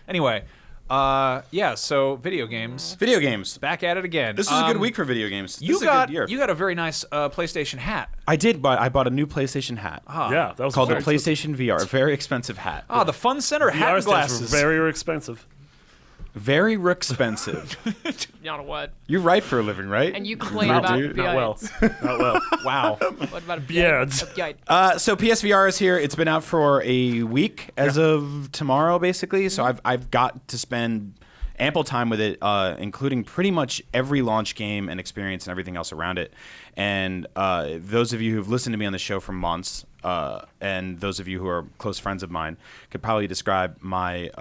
S4: Anyway, yeah. So video games.
S1: Video games.
S4: Back at it again.
S1: This is a good week for video games. This
S4: You
S1: is a
S4: got
S1: good year.
S4: you got a very nice PlayStation hat.
S1: I did, but I bought a new PlayStation hat
S2: Yeah, that was
S1: called the
S2: very expensive.
S1: PlayStation VR. A very expensive hat.
S4: Ah, the Fun Center hat
S2: VR
S4: and
S2: stands for
S4: glasses.
S2: very expensive.
S1: Very expensive.
S3: You know what?
S1: You write for a living, right?
S3: And you complain
S1: Weird
S3: about
S1: dude.
S2: Not well.
S3: beards.
S2: Not well.
S1: Wow.
S3: What about a
S2: Beards.
S3: beard?
S1: So PSVR is here. It's been out for a week as of tomorrow, basically. So I've got to spend ample time with it, including pretty much every launch game and experience and everything else around it. And those of you who've listened to me on the show for months, and those of you who are close friends of mine, could probably describe my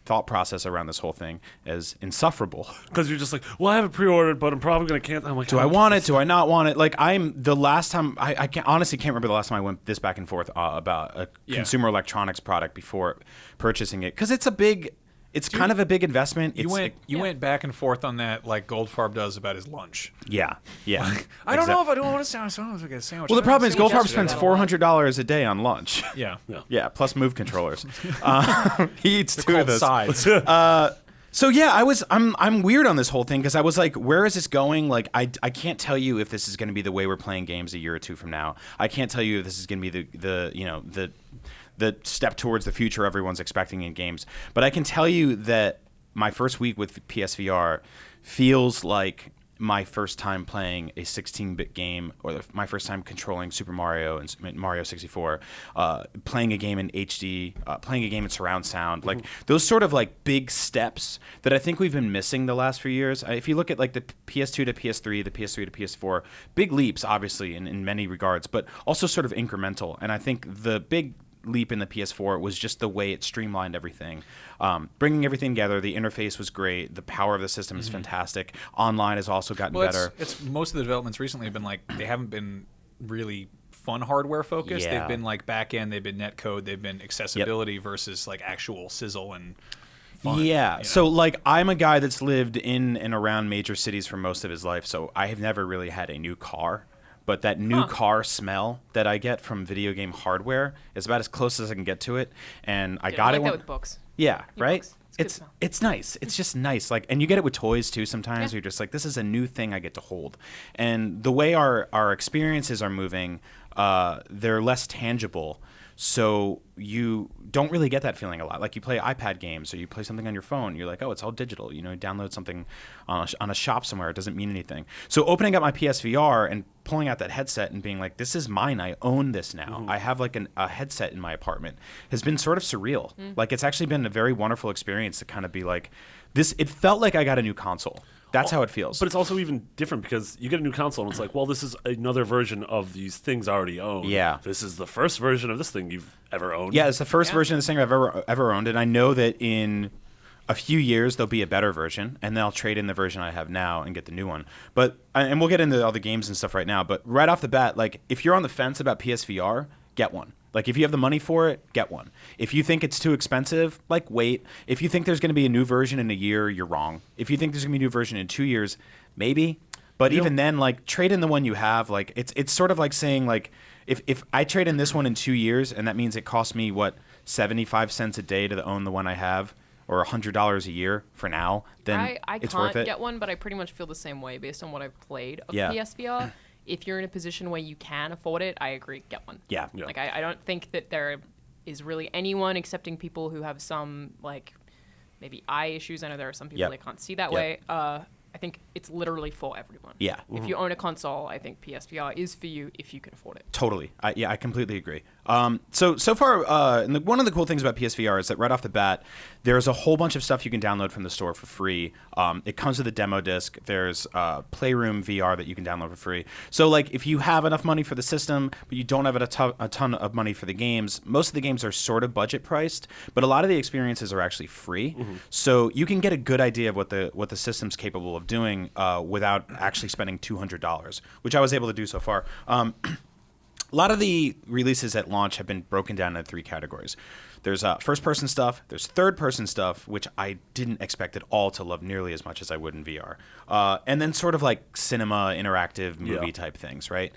S1: thought process around this whole thing as insufferable.
S2: Because you're just like, well, I have it pre-ordered, but I'm probably going to cancel. I'm like,
S1: Do I want it? Do I not want it? Like the last time I honestly can't remember the last time I went this back and forth about a consumer electronics product before purchasing it, because it's kind of a big investment.
S4: You went back and forth on that like Goldfarb does about his lunch.
S1: Yeah.
S4: I don't know if I don't want to sound. I want to get a sandwich.
S1: Well, the problem is
S3: Sandwich
S1: Goldfarb
S3: yesterday
S1: spends
S3: got a lot.
S1: $400 a day on lunch.
S4: Yeah.
S1: Yeah, plus Move controllers. He eats two of
S4: Called
S1: those.
S4: sides.
S1: So yeah, I'm weird on this whole thing because I was like, where is this going? Like, I can't tell you if this is going to be the way we're playing games a year or two from now. I can't tell you if this is going to be the step towards the future everyone's expecting in games. But I can tell you that my first week with PSVR feels like my first time playing a 16-bit game, or my first time controlling Super Mario and Mario 64, playing a game in HD, playing a game in surround sound, like those sort of like big steps that I think we've been missing the last few years. If you look at like the PS2 to PS3, the PS3 to PS4, big leaps obviously in many regards, but also sort of incremental. And I think the big leap in the PS4 was just the way it streamlined everything, bringing everything together. The interface was great. The power of the system is fantastic. Online has also gotten better.
S4: It's most of the developments recently have been like they haven't been really fun hardware focused.
S1: Yeah.
S4: They've been like back end. They've been net code. They've been accessibility versus like actual sizzle and fun.
S1: Yeah.
S4: you know?
S1: So like I'm a guy that's lived in and around major cities for most of his life, so I have never really had a new car. But that new car smell that I get from video game hardware is about as close as I can get to it. And I got
S3: like
S1: it
S3: that
S1: when,
S3: with books.
S1: yeah, right?
S3: books. It's a good smell.
S1: It's nice. It's just nice. Like, and you get it with toys too sometimes.
S3: Yeah.
S1: Where you're just like, this is a new thing I get to hold. And the way our experiences are moving, they're less tangible. So you don't really get that feeling a lot. Like you play iPad games or you play something on your phone, you're like, oh, it's all digital. You know, you download something on a shop somewhere. It doesn't mean anything. So opening up my PSVR and pulling out that headset and being like, this is mine. I own this now. I have like a headset in my apartment has been sort of surreal. Like it's actually been a very wonderful experience to kind of be like this. It felt like I got a new console. That's how it feels.
S2: But it's also even different because you get a new console and it's like, well, this is another version of these things I already own.
S1: Yeah.
S2: This is the first version of this thing you've ever owned.
S1: yeah, it's the first version of this thing I've ever owned, and I know that in a few years there'll be a better version, and then I'll trade in the version I have now and get the new one. But and we'll get into all the games and stuff right now. But right off the bat, like if you're on the fence about PSVR, get one. Like, if you have the money for it, get one. If you think it's too expensive, like, wait. If you think there's going to be a new version in a year, you're wrong. If you think there's going to be a new version in 2 years, maybe. But even then, like, trade in the one you have. Like, it's sort of like saying, like, if I trade in this one in 2 years, and that means it costs me, 75 cents a day to own the one I have, or $100 a year for now, then it's worth it.
S3: I can't get one, but I pretty much feel the same way based on what I've played of
S1: Yeah.
S3: PSVR. If you're in a position where you can afford it, I agree, get one.
S1: Yeah.
S3: Like, I don't think that there is really anyone, excepting people who have some, like, maybe eye issues. I know there are some people that can't see that way. I think it's literally for everyone.
S1: Yeah.
S3: If you own a console, I think PSVR is for you if you can afford it.
S1: Totally. I completely agree. So far, and one of the cool things about PSVR is that right off the bat, there's a whole bunch of stuff you can download from the store for free. It comes with a demo disc. There's Playroom VR that you can download for free. So, like, if you have enough money for the system, but you don't have a ton of money for the games, most of the games are sort of budget priced, but a lot of the experiences are actually free. So you can get a good idea of what the system's capable of doing without actually spending $200, which I was able to do so far. A lot of the releases at launch have been broken down into 3 categories. There's first-person stuff, there's third-person stuff, which I didn't expect at all to love nearly as much as I would in VR. And then sort of like cinema, interactive movie type things, right?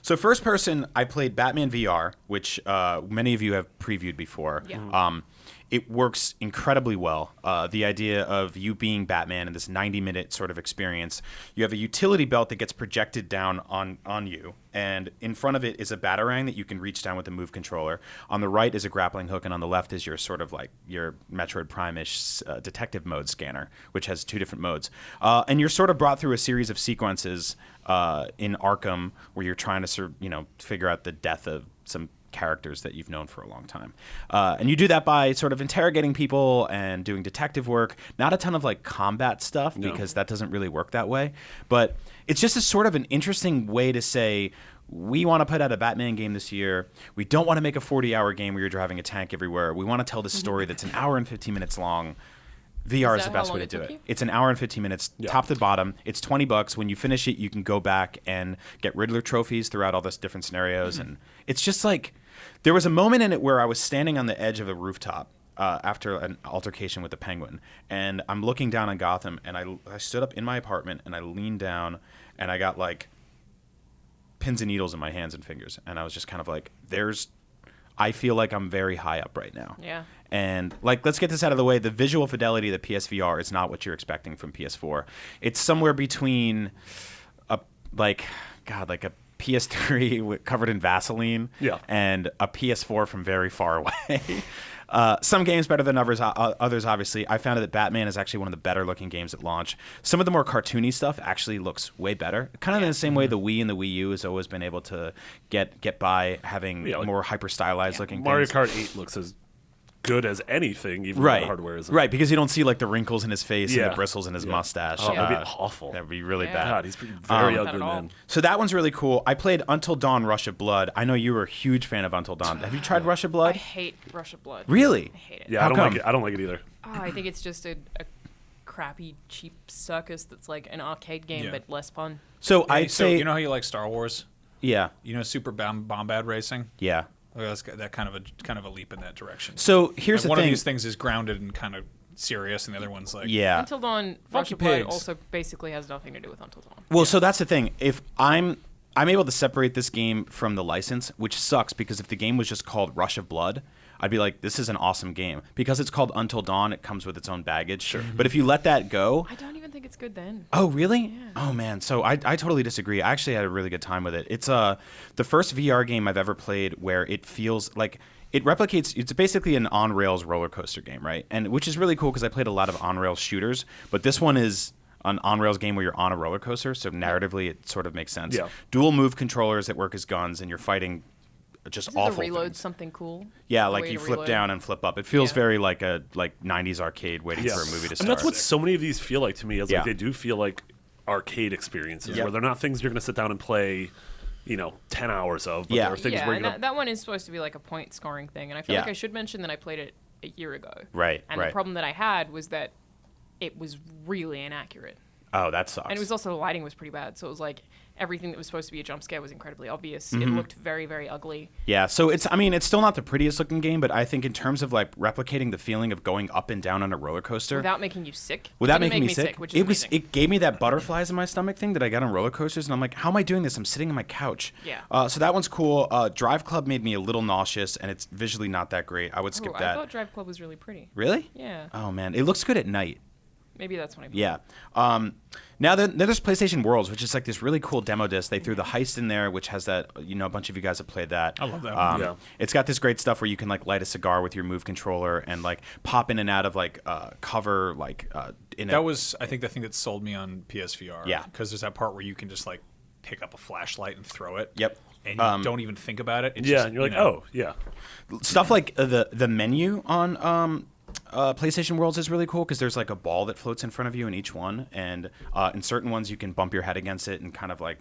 S1: So first-person, I played Batman VR, which many of you have previewed before.
S3: Yeah.
S1: It works incredibly well. The idea of you being Batman in this 90-minute sort of experience. You have a utility belt that gets projected down on you, and in front of it is a Batarang that you can reach down with a Move controller. On the right is a grappling hook, and on the left is your sort of like your Metroid Prime-ish detective mode scanner, which has 2 different modes. And you're sort of brought through a series of sequences in Arkham where you're trying to figure out the death of some characters that you've known for a long time. And you do that by sort of interrogating people and doing detective work. Not a ton of like combat stuff because that doesn't really work that way. But it's just a sort of an interesting way to say, we want to put out a Batman game this year. We don't want to make a 40-hour game where you're driving a tank everywhere. We want to tell this story that's an hour and 15 minutes long. VR is the best way to do it. It's an hour and 15 minutes, top to bottom. It's $20. When you finish it, you can go back and get Riddler trophies throughout all these different scenarios. And it's just like, there was a moment in it where I was standing on the edge of a rooftop after an altercation with the Penguin. And I'm looking down on Gotham, and I stood up in my apartment, and I leaned down, and I got like pins and needles in my hands and fingers. And I was just kind of like, I feel like I'm very high up right now.
S3: Yeah.
S1: And like, let's get this out of the way. The visual fidelity of the PSVR is not what you're expecting from PS4. It's somewhere between a PS3 covered in Vaseline and a PS4 from very far away. Some games better than others, obviously. I found that Batman is actually one of the better looking games at launch. Some of the more cartoony stuff actually looks way better. Kind of in the same way the Wii and the Wii U has always been able to get by having more hyper stylized looking
S2: Mario
S1: things.
S2: Kart 8 looks as good as anything, even though the hardware isn't.
S1: Right, because you don't see like the wrinkles in his face and the bristles in his mustache.
S2: Oh, that'd be awful.
S1: That'd be really bad.
S2: God, he's very ugly, man.
S1: So that one's really cool. I played Until Dawn Rush of Blood. I know you were a huge fan of Until Dawn. Have you tried Rush of
S3: I
S1: Blood?
S3: hate Rush of Blood.
S1: Really?
S3: I hate it.
S2: Yeah,
S1: How
S2: I don't
S1: come?
S2: like it. I don't like it either.
S3: Oh, I think it's just a crappy, cheap circus that's like an arcade game, but less fun.
S1: So
S4: Hey,
S1: I'd say,
S4: you know how you like Star Wars?
S1: yeah,
S4: You know Super Bombad Racing?
S1: yeah.
S4: Well, that's that kind of a leap in that direction.
S1: So here's the
S4: one
S1: thing.
S4: of these things is grounded and kind of serious, and the other one's like
S1: Yeah.
S3: Until Dawn, Rush
S4: Funky
S3: of Blood
S4: pigs.
S3: also basically has nothing to do with Until Dawn.
S1: Well, so that's the thing. If I'm able to separate this game from the license, which sucks because if the game was just called Rush of Blood, I'd be like, this is an awesome game. Because it's called Until Dawn, it comes with its own baggage. Sure. But if you let that go...
S3: I don't even think it's good then.
S1: Oh, really?
S3: Yeah.
S1: Oh, man. So I totally disagree. I actually had a really good time with it. It's the first VR game I've ever played where it feels like... It replicates. It's basically an on-rails roller coaster game, right? And which is really cool because I played a lot of on-rails shooters, but this one is an on-rails game where you're on a roller coaster, so narratively it sort of makes sense.
S2: Yeah.
S1: Dual move controllers that work as guns, and you're fighting just
S3: Isn't
S1: awful
S3: the reload
S1: things.
S3: something cool?
S1: Yeah,
S3: The
S1: like
S3: way
S1: you
S3: to
S1: flip
S3: reload?
S1: down and flip up. It feels
S3: Yeah.
S1: very like a 90s arcade waiting for a movie to start.
S2: And that's what so many of these feel like to me. Is
S1: Yeah.
S2: like they do feel like arcade experiences
S1: Yep.
S2: where they're not things you're going to sit down and play, 10 hours of. But
S1: Yeah.
S2: they're things
S3: Yeah,
S2: where
S3: and
S2: you're going
S3: that one is supposed to be like a point scoring thing, and I feel
S1: Yeah.
S3: like I should mention that I played it a year ago.
S1: Right,
S3: And
S1: right.
S3: the problem that I had was that it was really inaccurate.
S1: Oh, that sucks.
S3: And it was also the lighting was pretty bad, so it was like everything that was supposed to be a jump scare was incredibly obvious.
S1: Mm-hmm.
S3: It looked very, very ugly.
S1: Yeah, so it's still not the prettiest looking game, but I think in terms of like replicating the feeling of going up and down on a roller coaster
S3: Without making you sick.
S1: without
S3: It didn't
S1: making
S3: make
S1: me sick,
S3: which is amazing.
S1: it gave me that butterflies in my stomach thing that I got on roller coasters, and I'm like, how am I doing this? I'm sitting on my couch.
S3: Yeah.
S1: So that one's cool. Drive Club made me a little nauseous, and it's visually not that great. I would skip
S3: I
S1: that.
S3: thought Drive Club was really pretty.
S1: Really?
S3: Yeah.
S1: Oh man, it looks good at night.
S3: Maybe that's what I mean.
S1: Yeah. Now then there's PlayStation Worlds, which is like this really cool demo disc. They threw the heist in there, which has that. A bunch of you guys have played that.
S4: I love that one.
S2: Yeah.
S1: It's got this great stuff where you can like light a cigar with your Move controller and like pop in and out of like cover like in.
S4: That was, I think, the thing that sold me on PSVR.
S1: Yeah.
S4: Because there's that part where you can just like pick up a flashlight and throw it.
S1: Yep.
S4: And you don't even think about it. It's
S2: Yeah,
S4: just,
S2: and you're like,
S4: you know,
S2: oh, yeah.
S1: Stuff like the menu on PlayStation Worlds is really cool because there's like a ball that floats in front of you in each one, and in certain ones you can bump your head against it and kind of like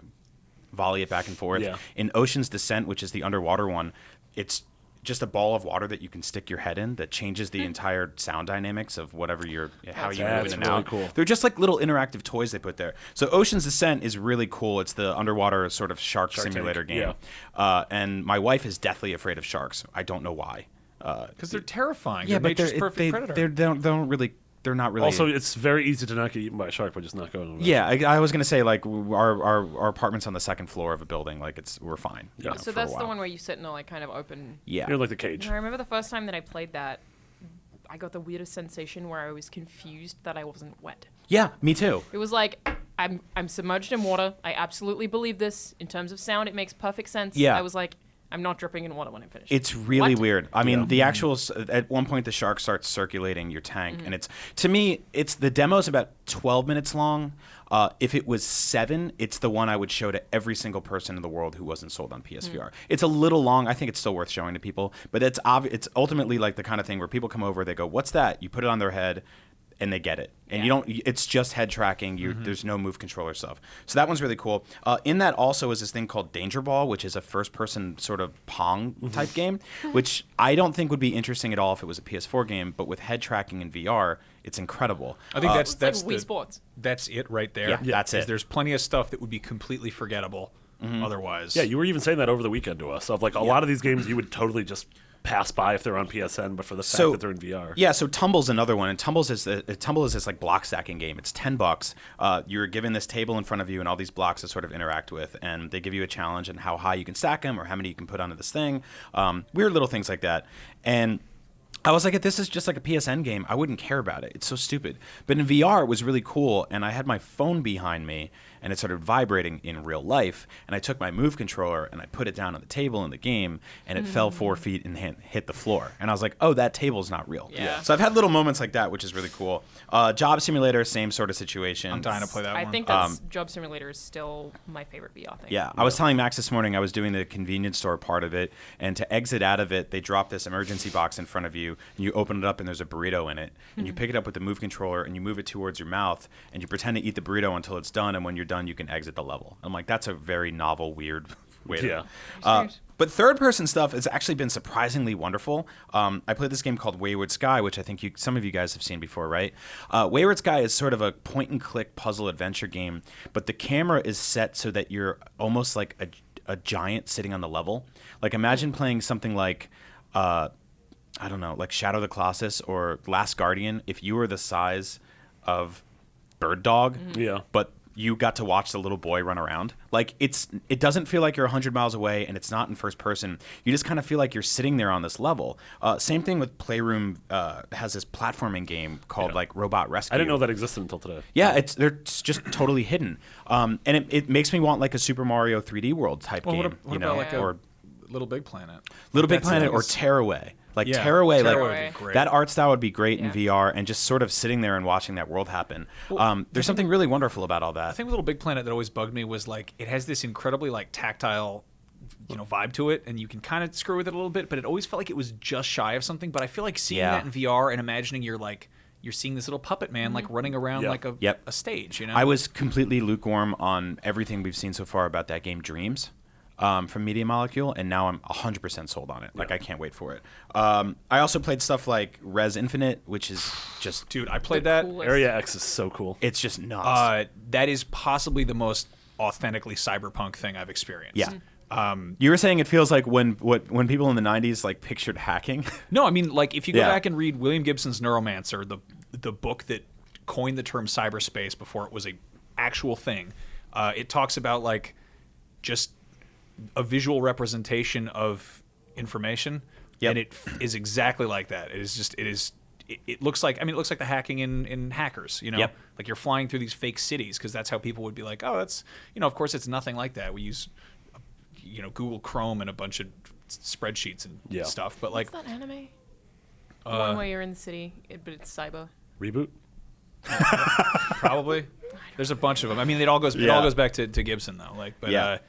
S1: volley it back and forth.
S2: Yeah.
S1: In Ocean's Descent, which is the underwater one, it's just a ball of water that you can stick your head in that changes the entire sound dynamics of whatever how you move
S2: That's
S1: in and
S2: really
S1: out.
S2: cool.
S1: They're just like little interactive toys they put there. So Ocean's Descent is really cool. It's the underwater sort of shark
S2: Shark
S1: simulator
S2: Tank,
S1: game. And my wife is deathly afraid of sharks. I don't know why.
S4: Because they're terrifying.
S1: Yeah,
S4: they're
S1: but
S4: nature's perfect predator.
S1: they're not really.
S2: Also, it's very easy to not get eaten by a shark by just not going over.
S1: Yeah, I was gonna say like our apartment's on the second floor of a building. Like we're fine.
S2: Yeah.
S1: You know,
S3: So
S1: for a
S3: that's the
S1: while.
S3: one where you sit in a like kind of open.
S1: Yeah.
S2: You're in like the cage.
S3: I remember the first time that I played that, I got the weirdest sensation where I was confused that I wasn't wet.
S1: Yeah, me too.
S3: It was like I'm submerged in water. I absolutely believe this. In terms of sound, it makes perfect sense.
S1: Yeah.
S3: I was like, I'm not dripping in water when I'm finished.
S1: It's really
S3: What?
S1: weird. I mean,
S2: Yeah.
S1: the actual at one point the shark starts circulating your tank, and it's to me it's the demo's about 12 minutes long. If it was 7, it's the one I would show to every single person in the world who wasn't sold on PSVR. It's a little long. I think it's still worth showing to people, but it's it's ultimately like the kind of thing where people come over, they go, "What's that?" You put it on their head, and they get it. And you don't. It's just head tracking. There's no move controller stuff. So that one's really cool. In that also is this thing called Danger Ball, which is a first-person sort of Pong type game, which I don't think would be interesting at all if it was a PS4 game. But with head tracking in VR, it's incredible.
S4: I think
S3: It's
S4: that's
S3: like Wii Sports.
S4: That's it right there.
S1: Yeah, that's
S4: Is
S1: it.
S4: There's plenty of stuff that would be completely forgettable otherwise.
S2: Yeah, you were even saying that over the weekend to us. Of like a lot of these games you would totally just pass by if they're on PSN, but for the fact that they're in VR.
S1: Yeah, so Tumble's another one, and Tumble is this like block stacking game. It's $10. You're given this table in front of you and all these blocks to sort of interact with, and they give you a challenge and how high you can stack them or how many you can put onto this thing. Weird little things like that, and I was like, if this is just like a PSN game, I wouldn't care about it. It's so stupid. But in VR, it was really cool, and I had my phone behind me, and it started vibrating in real life, and I took my Move controller, and I put it down on the table in the game, and it fell 4 feet and hit the floor. And I was like, oh, that table's not real.
S3: Yeah.
S1: So I've had little moments like that, which is really cool. Job Simulator, same sort of situation.
S4: I'm dying to play that
S3: I
S4: one.
S3: think that's Job Simulator is still my favorite VR thing.
S1: Yeah, I was telling Max this morning I was doing the convenience store part of it, and to exit out of it, they drop this emergency box in front of you, and you open it up, and there's a burrito in it, and you pick it up with the Move controller, and you move it towards your mouth, and you pretend to eat the burrito until it's done, and when you're done, you can exit the level. I'm like, that's a very novel, weird way to.
S2: Yeah.
S3: Strange.
S1: But third-person stuff has actually been surprisingly wonderful. I played this game called Wayward Sky, which I think some of you guys have seen before, right? Wayward Sky is sort of a point-and-click puzzle adventure game, but the camera is set so that you're almost like a giant sitting on the level. Like, imagine playing something like, I don't know, like Shadow of the Colossus or Last Guardian if you were the size of Bird Dog,
S2: Yeah.
S1: but you got to watch the little boy run around. Like it doesn't feel like you're 100 miles away, and it's not in first person. You just kind of feel like you're sitting there on this level. Same thing with Playroom has this platforming game called like Robot Rescue.
S2: I didn't know that existed until today.
S1: Yeah, it's just totally hidden, and it makes me want like a Super Mario 3D World type
S4: Well,
S1: game,
S4: what about like
S3: Yeah.
S1: or
S4: Little Big Planet?
S1: Little Big
S4: That's
S1: Planet
S4: the
S1: or
S4: thing is-
S1: Tearaway. Like
S4: Yeah,
S1: Tearaway,
S3: Tearaway
S1: like
S3: would be
S4: great.
S1: that art style would be great in
S3: Yeah.
S1: VR, and just sort of sitting there and watching that world happen. There's something really wonderful about all
S4: The
S1: that.
S4: thing with Little Big Planet that always bugged me was like it has this incredibly like tactile, vibe to it, and you can kind of screw with it a little bit, but it always felt like it was just shy of something. But I feel like seeing
S1: Yeah.
S4: that in VR and imagining you're seeing this little puppet man like running around
S2: Yeah.
S4: like a
S1: Yep.
S4: a stage.
S1: I was completely lukewarm on everything we've seen so far about that game, Dreams. From Media Molecule, and now I'm 100% sold on it. Like, I can't wait for it. I also played stuff like Res Infinite, which is just,
S4: Dude, I played
S3: The
S4: that.
S3: coolest.
S2: Area X is so cool.
S1: it's just nuts.
S4: That is possibly the most authentically cyberpunk thing I've experienced.
S1: Yeah. You were saying it feels like when people in the 90s like pictured hacking.
S4: No, I mean, like, if you go
S1: Yeah.
S4: back and read William Gibson's Neuromancer, the book that coined the term cyberspace before it was a actual thing, it talks about, like, just a visual representation of information,
S1: Yep.
S4: and it is exactly like that. It looks like, it looks like the hacking in Hackers, you know?
S1: Yep.
S4: Like, you're flying through these fake cities, because that's how people would be like, oh, that's, of course it's nothing like that. We use, Google Chrome and a bunch of spreadsheets and
S2: Yeah.
S4: stuff, but, like,
S3: What's that anime? One where you're in the city, but it's cyber.
S2: Reboot.
S4: probably. There's a bunch of them. I mean, it all goes back to Gibson, though. Like, but
S1: Yeah.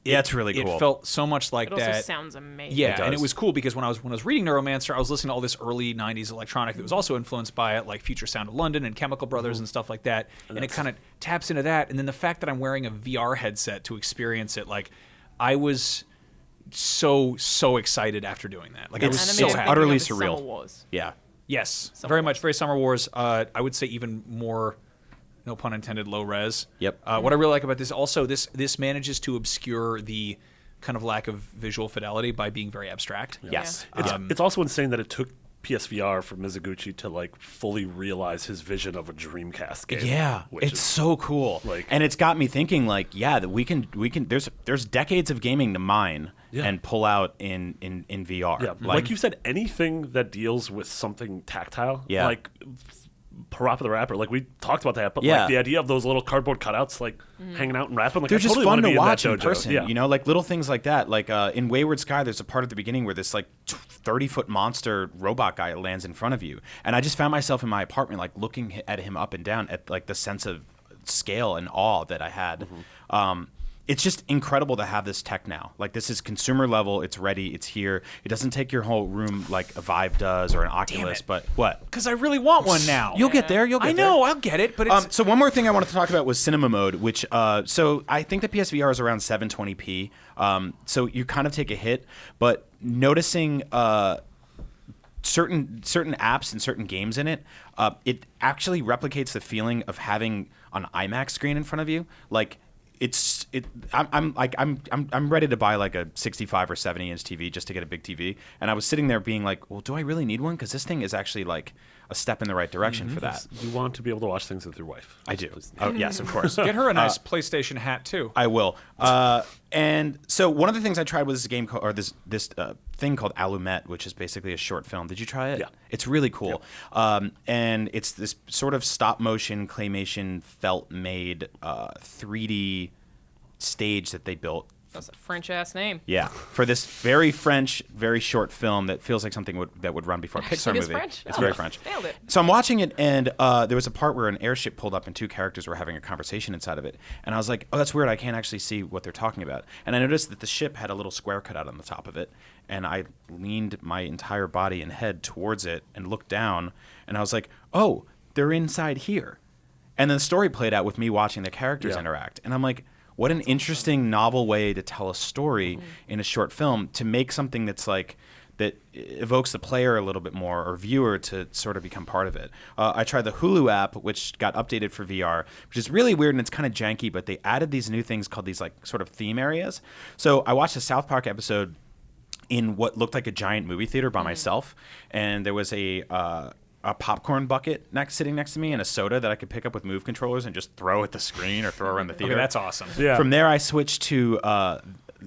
S1: Yeah, it's really cool.
S4: It felt so much like
S3: It also
S4: that.
S3: sounds amazing.
S4: Yeah, and it
S2: does.
S4: was cool because when I was reading Neuromancer, I was listening to all this early '90s electronic that was also influenced by it, like Future Sound of London and Chemical Brothers and stuff like that. And it kind of taps into that. And then the fact that I'm wearing a VR headset to experience it, like, I was so excited after doing that. Like, I was
S1: It's
S4: so
S3: Anime I'm
S4: happy.
S1: utterly
S3: thinking of is
S1: surreal.
S3: Summer Wars.
S1: Yeah.
S4: Yes,
S3: Summer
S4: very
S3: Wars.
S4: much, very Summer Wars. I would say even more, no pun intended, low res.
S1: Yep.
S4: What I really like about this also, this manages to obscure the kind of lack of visual fidelity by being very abstract.
S1: Yes.
S2: It's also insane that it took PSVR for Mizuguchi to like fully realize his vision of a Dreamcast game.
S1: Yeah,
S2: which
S1: it's
S2: is-
S1: so cool,
S2: like-
S1: and it's got me thinking. Like, yeah, that we can. There's decades of gaming to mine
S2: Yeah.
S1: and pull out in VR.
S2: Yeah, like you said, anything that deals with something tactile,
S1: Yeah.
S2: like Parappa the Rapper, like we talked about that, but
S1: Yeah.
S2: like the idea of those little cardboard cutouts, like hanging out and rapping, like
S1: they're
S2: I
S1: just
S2: totally
S1: fun
S2: wanna
S1: to
S2: be
S1: watch
S2: in
S1: in
S2: that dojo.
S1: person.
S2: Yeah.
S1: You know, like little things like that. Like in Wayward Sky, there's a part at the beginning where this like 30-foot monster robot guy lands in front of you, and I just found myself in my apartment like looking at him up and down at like the sense of scale and awe that I had. It's just incredible to have this tech now. Like, this is consumer level. It's ready. It's here. It doesn't take your whole room like a Vive does or an Oculus. But what?
S4: Because I really want one now.
S1: You'll get there. You'll get
S4: I
S1: there.
S4: know, I'll get it, but it's
S1: So one more thing I wanted to talk about was cinema mode, which so I think the PSVR is around 720p. So you kind of take a hit, but noticing certain apps and certain games in it, it actually replicates the feeling of having an IMAX screen in front of you. Like, I'm ready to buy like a 65 or 70 inch TV just to get a big TV, and I was sitting there being like, well, do I really need one? Because this thing is actually like a step in the right direction for that.
S2: You want to be able to watch things with your wife.
S1: I do.
S2: Please.
S1: Oh yes, of course.
S4: get her a nice PlayStation hat too.
S1: I will. And so one of the things I tried was this game called, or this thing called Alumet, which is basically a short film. Did you try it?
S2: Yeah.
S1: It's really cool. And it's this sort of stop motion claymation felt made 3D stage that they built.
S3: That's a French ass name.
S1: Yeah, for this very French, very short film that feels like something that would run before a Pixar
S3: It is
S1: movie.
S3: French?
S1: It's
S3: Oh,
S1: very French.
S3: nailed it.
S1: So I'm watching it, and there was a part where an airship pulled up, and two characters were having a conversation inside of it. And I was like, "Oh, that's weird. I can't actually see what they're talking about." And I noticed that the ship had a little square cut out on the top of it, and I leaned my entire body and head towards it and looked down, and I was like, "Oh, they're inside here." And then the story played out with me watching the characters
S2: Yeah.
S1: interact, and I'm like, what an interesting, novel way to tell a story in a short film, to make something that's like that evokes the player a little bit more, or viewer, to sort of become part of it. I tried the Hulu app, which got updated for VR, which is really weird and it's kind of janky, but they added these new things called these like sort of theme areas. So I watched a South Park episode in what looked like a giant movie theater by myself, and there was a popcorn bucket sitting next to me, and a soda that I could pick up with Move controllers and just throw at the screen or throw around the theater.
S4: Okay, that's awesome.
S2: Yeah.
S1: From there, I switched to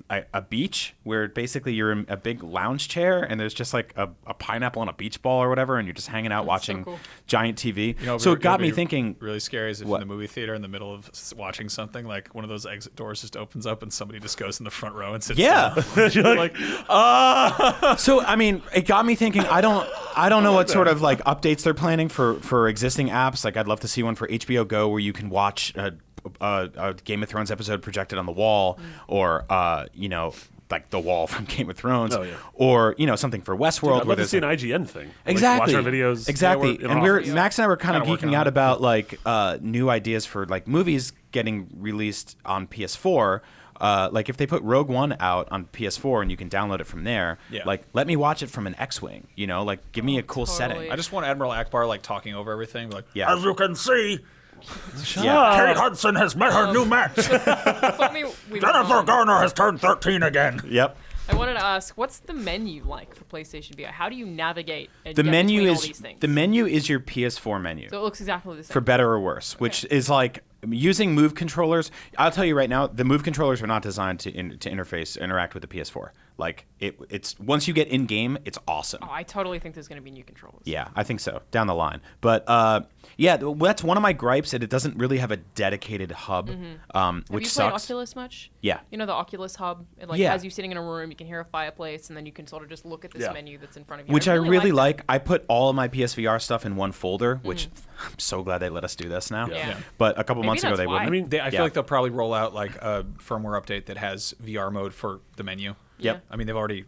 S1: a beach where basically you're in a big lounge chair, and there's just like a pineapple on a beach ball or whatever, and you're just hanging out watching
S3: cool.
S1: giant TV.
S4: You know,
S1: So it
S4: what
S1: got
S4: would
S1: me
S4: be
S1: thinking.
S4: Really scary is if
S1: What?
S4: in the movie theater, in the middle of watching something, like one of those exit doors just opens up and somebody just goes in the front row and sits
S1: Yeah.
S4: down. You're like,
S1: So I mean, it got me thinking. I don't know what sort of like updates they're planning for existing apps. Like, I'd love to see one for HBO Go where you can watch a Game of Thrones episode projected on the wall, or like the wall from Game of Thrones,
S2: Oh, yeah.
S1: or something for Westworld
S2: I'd
S1: where
S2: love to
S1: there's
S2: see an IGN thing. Like,
S1: Exactly.
S2: watch our videos.
S1: Exactly.
S2: Yeah,
S1: And
S2: we're in
S1: Max and I were kind of
S4: Kinda working
S1: geeking
S4: on
S1: out
S4: it.
S1: about like new ideas for like movies getting released on PS4. Like if they put Rogue One out on PS4 and you can download it from there,
S4: Yeah.
S1: like let me watch it from an X-wing. Like give me a cool
S3: Totally.
S1: setting.
S4: I just want Admiral Akbar like talking over everything. Like,
S1: Yeah.
S4: as you can see,
S1: Yeah.
S4: Kate Hudson has met her new match.
S3: Before we move on,
S4: Garner has turned 13 again.
S1: Yep.
S3: I wanted to ask, what's the menu like for PlayStation VR? How do you navigate and
S1: The
S3: get
S1: menu
S3: between
S1: is
S3: all these things?
S1: the menu is your PS4 menu.
S3: So it looks exactly the same.
S1: For better or worse, which is like using Move controllers. I'll tell you right now, the Move controllers are not designed to interact with the PS4. Like it's once you get in game, it's awesome.
S3: Oh, I totally think there's going to be new controllers.
S1: Yeah, I think so down the line. But yeah, that's one of my gripes that it doesn't really have a dedicated hub, which
S3: Have you played
S1: sucks.
S3: Oculus much?
S1: Yeah.
S3: You know the Oculus hub? It
S1: Yeah.
S3: has you sitting in a room, you can hear a fireplace, and then you can sort of just look at this
S2: Yeah.
S3: menu that's in front of you.
S1: Which I really
S3: that.
S1: like. I put all of my PSVR stuff in one folder, which I'm so glad they let us do this now.
S3: Yeah.
S1: But a couple
S3: Maybe
S1: months ago
S3: that's
S1: they
S3: why.
S1: wouldn't.
S4: I feel
S1: Yeah.
S4: like they'll probably roll out like a firmware update that has VR mode for the menu.
S1: Yep.
S4: I mean, they've already,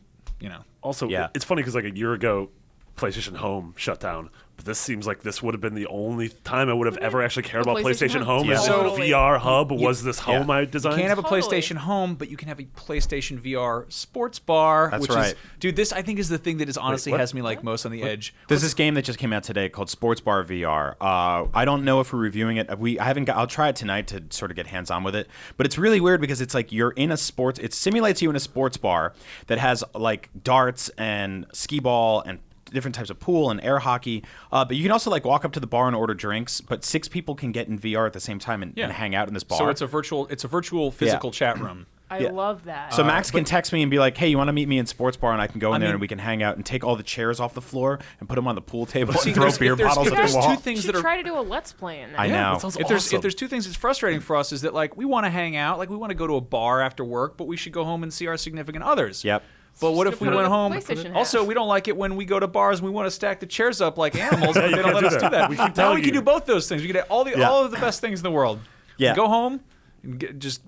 S2: Also,
S1: Yeah.
S2: it's funny because like a year ago, PlayStation Home shut down. But this seems like this would have been the only time I would have ever actually cared
S3: The
S2: about
S3: PlayStation
S2: PlayStation
S3: Home.
S2: Home.
S1: Yeah.
S2: Is
S3: So-
S2: the VR hub was this home I
S4: You
S2: designed?
S4: can't have a
S3: Totally.
S4: PlayStation Home, but you can have a PlayStation VR sports bar.
S1: That's
S4: which
S1: right.
S4: Is, dude, this I think is the thing that is honestly
S2: what?
S4: has me like most on the edge.
S1: There's this game that just came out today called Sports Bar VR. I don't know if we're reviewing it. I haven't. I'll try it tonight to sort of get hands on with it. But it's really weird because it's like you're in a sports. It simulates you in a sports bar that has like darts and skee ball and different types of pool and air hockey. But you can also like walk up to the bar and order drinks. But 6 people can get in VR at the same time and hang out in this bar.
S4: So it's a virtual physical chat room.
S3: I
S1: Yeah.
S3: love that.
S1: So Max can text me and be like, "Hey, you want to meet me in Sports Bar?" And I can go in there
S4: mean-
S1: and we can hang out and take all the chairs off the floor and put them on the pool table
S4: See,
S1: and throw
S4: there's-
S1: beer
S4: if there's-
S1: bottles
S4: if
S1: at
S4: there's
S1: the wall.
S4: two things
S3: you should
S4: that are
S3: try to do a Let's Play in that.
S1: I know.
S2: that sounds
S4: if
S2: awesome.
S4: there's two things that's frustrating for us is that like we want to hang out, like we want to go to a bar after work, but we should go home and see our significant others.
S1: Yep.
S4: But what
S3: Just
S4: if we
S3: put it
S4: went
S3: on the
S4: home?
S3: PlayStation hat.
S4: Also, we don't like it when we go to bars and we want to stack the chairs up like animals, but
S2: you
S4: they don't
S2: can't
S4: let
S2: do
S4: us do
S2: that.
S4: that.
S2: We keep
S4: Now
S2: telling
S4: we can
S2: you.
S4: do both those things. We can do all
S1: Yeah.
S4: of the best things in the world.
S1: Yeah.
S4: We go home and just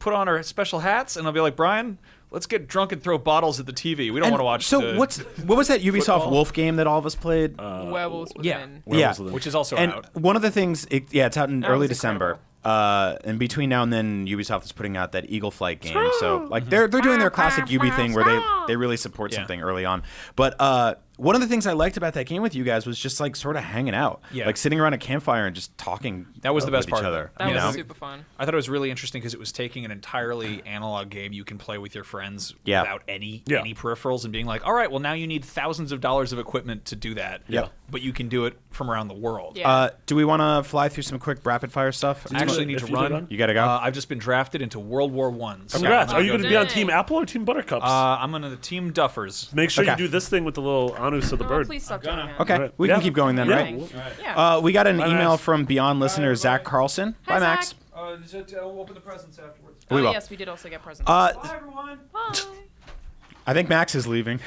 S4: put on our special hats, and I'll be like, Brian, let's get drunk and throw bottles at the TV. We don't
S1: And
S4: want to watch.
S1: So
S4: the,
S1: what was that Ubisoft
S4: football?
S1: Wolf game that all of us played?
S3: Werewolves
S4: yeah.
S3: Within.
S1: Yeah.
S4: which is also
S1: And
S4: out.
S1: one of the things, it's out in
S3: That
S1: early
S3: was
S1: December.
S3: incredible.
S1: And between now and then, Ubisoft is putting out that Eagle Flight game. So like they're doing their classic Ubi thing where they really support
S4: Yeah.
S1: something early on. But one of the things I liked about that game with you guys was just like sort of hanging out,
S4: Yeah.
S1: like sitting around a campfire and just talking.
S4: That was the best
S1: with
S4: part
S1: each
S4: of
S1: other.
S4: it.
S3: That
S1: you
S3: was
S1: know?
S3: super fun.
S4: I thought it was really interesting because it was taking an entirely analog game you can play with your friends
S1: Yeah.
S4: without any
S2: Yeah.
S4: peripherals and being like, all right, well now you need thousands of dollars of equipment to do that.
S1: Yeah.
S4: But you can do it from around the world.
S3: Yeah.
S1: Do we want to fly through some quick rapid fire stuff?
S4: I actually need
S2: If
S4: to
S2: you
S4: run.
S2: run?
S1: You gotta go?
S4: I've just been drafted into World War One. So
S2: Congrats.
S4: I'm
S2: Are you going to be on
S3: Dang.
S2: Team Apple or Team Buttercups?
S4: I'm on the Team Duffers.
S2: Make sure
S1: Okay.
S2: you do this thing with the little anus of the
S3: Oh,
S2: bird.
S3: please stop doing that.
S1: Okay,
S2: Right.
S1: we
S2: Yeah.
S1: can keep going then,
S2: Yeah.
S1: right?
S3: Yeah.
S1: We got an
S2: Bye,
S1: email
S2: Max.
S1: from Beyond listener Zach Carlson.
S3: Hi,
S1: Bye, Max.
S3: Zach.
S4: We'll open the presents afterwards.
S1: We
S3: Oh,
S1: will.
S3: yes, we did also get presents.
S4: Bye, everyone.
S3: Bye.
S1: I think Max is leaving.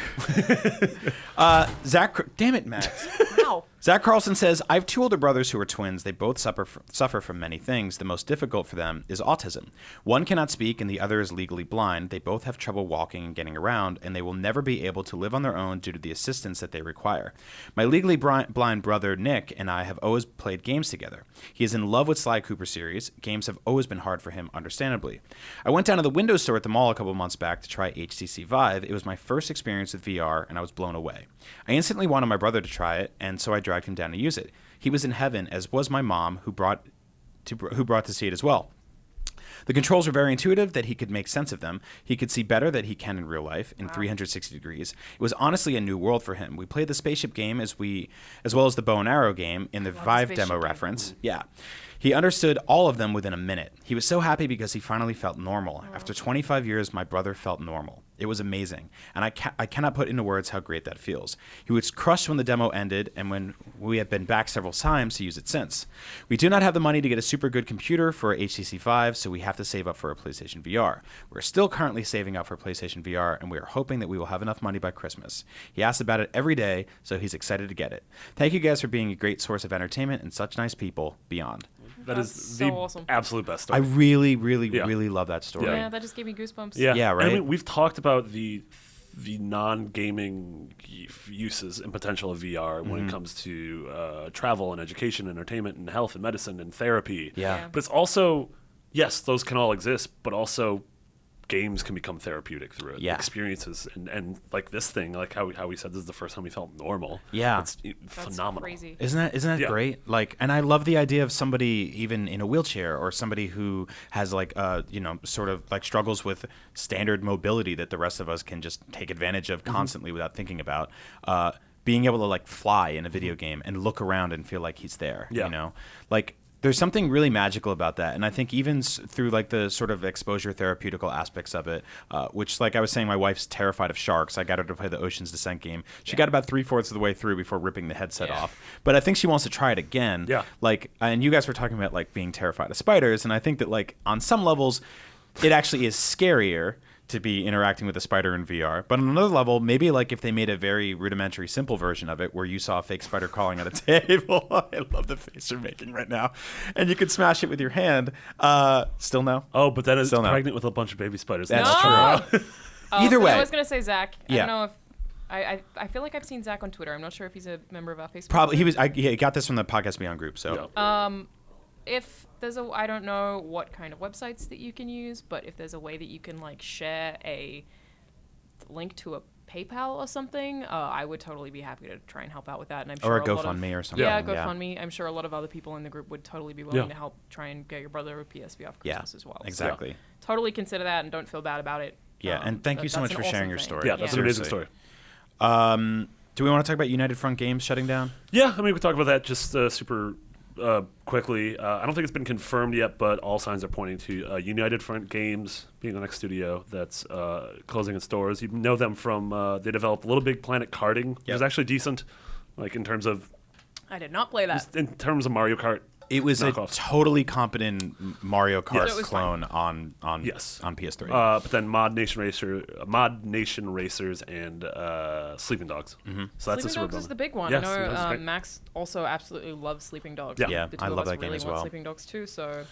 S1: Damn it, Max.
S3: Wow.
S1: Zach Carlson says, I have 2 older brothers who are twins. They both suffer from many things. The most difficult for them is autism. One cannot speak and the other is legally blind. They both have trouble walking and getting around, and they will never be able to live on their own due to the assistance that they require. My legally blind brother, Nick, and I have always played games together. He is in love with Sly Cooper series. Games have always been hard for him, understandably. I went down to the Windows store at the mall a couple months back to try HTC Vive. It was my first experience with VR, and I was blown away. I instantly wanted my brother to try it, and so I dragged him down to use it. He was in heaven, as was my mom, who brought to see it as well. The controls were very intuitive, that he could make sense of them. He could see better than he can in real life, in 360 degrees. It was honestly a new world for him. We played the spaceship game as well as the bow and arrow game in the Vive
S3: spaceship
S1: demo
S3: game.
S1: reference. Yeah. He understood all of them within a minute. He was so happy because he finally felt normal. After 25 years, my brother felt normal. It was amazing, and I cannot put into words how great that feels. He was crushed when the demo ended, and when we have been back several times to use it since. We do not have the money to get a super good computer for a HTC Vive, so we have to save up for a PlayStation VR. We're still currently saving up for PlayStation VR, and we are hoping that we will have enough money by Christmas. He asks about it every day, so he's excited to get it. Thank you guys for being a great source of entertainment and such nice people. Beyond.
S2: That
S3: That's
S2: is
S3: so
S2: the
S3: awesome.
S2: absolute best
S1: I
S2: story.
S1: really, really,
S2: Yeah.
S1: really love that story.
S3: Yeah, that just gave me goosebumps.
S2: Yeah,
S1: Yeah,
S2: And I
S1: right?
S2: mean, we've talked about the non-gaming uses and potential of VR when
S1: Mm-hmm.
S2: it comes to travel and education, entertainment, and health and medicine and therapy.
S1: Yeah.
S3: Yeah.
S2: But it's also, yes, those can all exist, but also games can become therapeutic through it.
S1: Yeah.
S2: Experiences and like this thing, like how we said this is the first time we felt normal.
S1: Yeah.
S2: It's
S3: That's
S2: phenomenal.
S3: crazy.
S1: Isn't that
S2: Yeah.
S1: great? Like, and I love the idea of somebody even in a wheelchair or somebody who has like sort of like struggles with standard mobility that the rest of us can just take advantage of constantly without thinking about. Being able to like fly in a video game and look around and feel like he's there.
S2: Yeah.
S1: You know, like there's something really magical about that. And I think even through like the sort of exposure therapeutical aspects of it, which like I was saying, my wife's terrified of sharks. I got her to play the Ocean's Descent game. She got about 3/4 of the way through before ripping the headset off. But I think she wants to try it again.
S2: Yeah.
S1: Like, and you guys were talking about like being terrified of spiders. And I think that like on some levels, it actually is scarier to be interacting with a spider in VR. But on another level, maybe like if they made a very rudimentary, simple version of it where you saw a fake spider crawling at a table. I love the face you're making right now. And you could smash it with your hand. Still no?
S2: Oh, but then it's
S1: Still no.
S2: pregnant with a bunch of baby spiders.
S1: That's
S3: No!
S1: true.
S3: Oh,
S1: Either way.
S3: I was gonna say Zach. I
S1: Yeah.
S3: don't know if I feel like I've seen Zach on Twitter. I'm not sure if he's a member of our Facebook.
S1: Probably he
S3: group.
S1: was. He got this from the Podcast Beyond group. So
S3: If there's I don't know what kind of websites that you can use, but if there's a way that you can like share a link to a PayPal or something, I would totally be happy to try and help out with that. And I'm
S1: or
S3: sure
S1: a
S3: lot of-
S1: GoFundMe or something.
S3: Yeah, GoFundMe. I'm sure a lot of other people in the group would totally be willing
S2: Yeah.
S3: to help try and get your brother a PSVR for
S1: Yeah,
S3: Christmas as well. So
S1: exactly.
S3: totally consider that and don't feel bad about it.
S1: Yeah, and thank you so
S3: that's
S1: much
S3: an
S1: for sharing
S3: awesome
S1: your
S3: thing.
S1: story.
S2: Yeah, that's an amazing
S1: Seriously.
S2: story.
S1: Do we want to talk about United Front Games shutting down?
S2: Yeah, I mean, we talk about that just super quickly. I don't think it's been confirmed yet, but all signs are pointing to United Front Games being the next studio that's closing its doors. You know them from they developed Little Big Planet karting, which
S1: Yep.
S2: is actually decent, like in terms of
S3: I did not play that.
S2: Mario Kart.
S1: It was
S2: Knockoffs.
S1: a totally competent Mario Kart
S2: Yes.
S3: So it was
S1: clone on
S2: Yes.
S1: on PS3.
S2: But then Mod Nation Racers, and Sleeping Dogs.
S1: Mm-hmm.
S2: So that's a
S3: Sleeping
S2: super
S3: Dogs is
S2: bummer.
S3: the big one.
S2: Yes,
S3: I
S2: Sleeping Dogs is
S3: know
S2: great.
S3: Max also absolutely loves Sleeping Dogs.
S2: Yeah.
S1: Yeah,
S3: the two
S1: I
S3: of
S1: love
S3: us
S1: that game
S3: really
S1: as
S3: want
S1: well.
S3: Sleeping Dogs too. So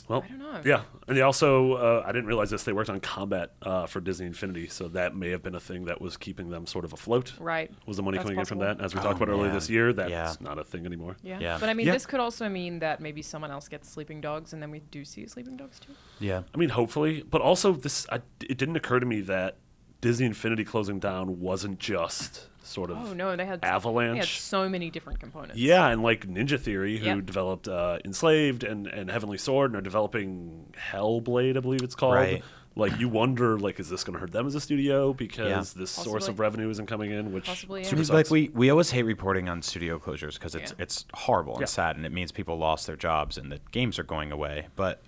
S2: Well,
S3: I don't know.
S2: Yeah, and they also, I didn't realize this, they worked on Combat for Disney Infinity, so that may have been a thing that was keeping them sort of afloat.
S3: Right.
S2: Was the money
S3: That's
S2: coming in
S3: possible.
S2: from that? As we
S1: Oh,
S2: talked about earlier
S1: man.
S2: this year, that's
S1: Yeah.
S2: not a thing anymore.
S3: Yeah.
S1: Yeah.
S3: But I mean,
S1: Yeah.
S3: this could also mean that maybe someone else gets Sleeping Dogs, and then we do see Sleeping Dogs too.
S1: yeah.
S2: I mean, hopefully, but also it didn't occur to me that Disney Infinity closing down wasn't just sort of
S3: Oh no, they had
S2: Avalanche.
S3: so many different components.
S2: Yeah, and like Ninja Theory, who
S3: Yep.
S2: developed Enslaved and Heavenly Sword, and are developing Hellblade, I believe it's called.
S1: Right.
S2: Like, you wonder, like, is this going to hurt them as a studio because
S1: Yeah.
S2: this source
S3: Possibly.
S2: of revenue isn't coming in, which
S3: Possibly, yeah.
S2: super
S1: Like
S2: sucks.
S1: we always hate reporting on studio closures because
S3: Yeah.
S1: it's horrible and
S2: Yeah.
S1: sad, and it means people lost their jobs and that games are going away. But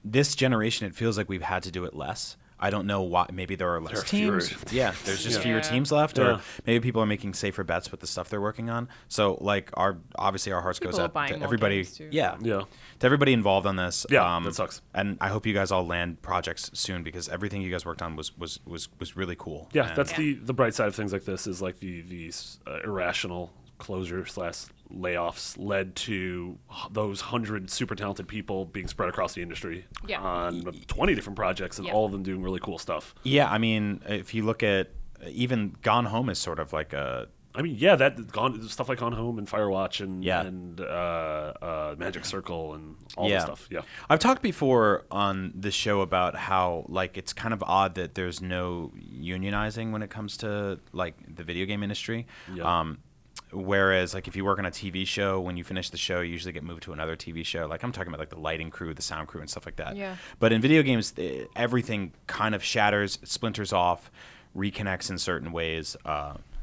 S1: this generation, it feels like we've had to do it less. I don't know why. Maybe there are less
S2: There are fewer.
S1: teams. Yeah, there's just
S2: Yeah.
S1: fewer
S3: Yeah.
S1: teams left,
S2: Yeah.
S1: or maybe people are making safer bets with the stuff they're working on. So like obviously our hearts
S3: People
S1: goes
S3: are
S1: out
S3: buying
S1: to
S3: more
S1: everybody.
S3: games, too.
S1: Yeah,
S2: Yeah.
S1: to everybody involved on this.
S2: Yeah, that sucks.
S1: And I hope you guys all land projects soon because everything you guys worked on was really cool.
S2: Yeah,
S1: And-
S2: that's the bright side of things like this is like these irrational closure / layoffs led to those 100 super talented people being spread across the industry
S3: Yeah.
S2: on 20 different projects and
S3: Yeah.
S2: all of them doing really cool stuff.
S1: Yeah, I mean, if you look at even Gone Home is sort of like a
S2: I mean, yeah, stuff like Gone Home and Firewatch and
S1: Yeah.
S2: Magic Circle and all
S1: yeah.
S2: this stuff. Yeah,
S1: I've talked before on this show about how like it's kind of odd that there's no unionizing when it comes to like the video game industry.
S2: Yeah.
S1: Whereas like if you work on a TV show, when you finish the show, you usually get moved to another TV show. Like I'm talking about like the lighting crew, the sound crew, and stuff like that.
S3: Yeah.
S1: But in video games, everything kind of shatters, splinters off, reconnects in certain ways.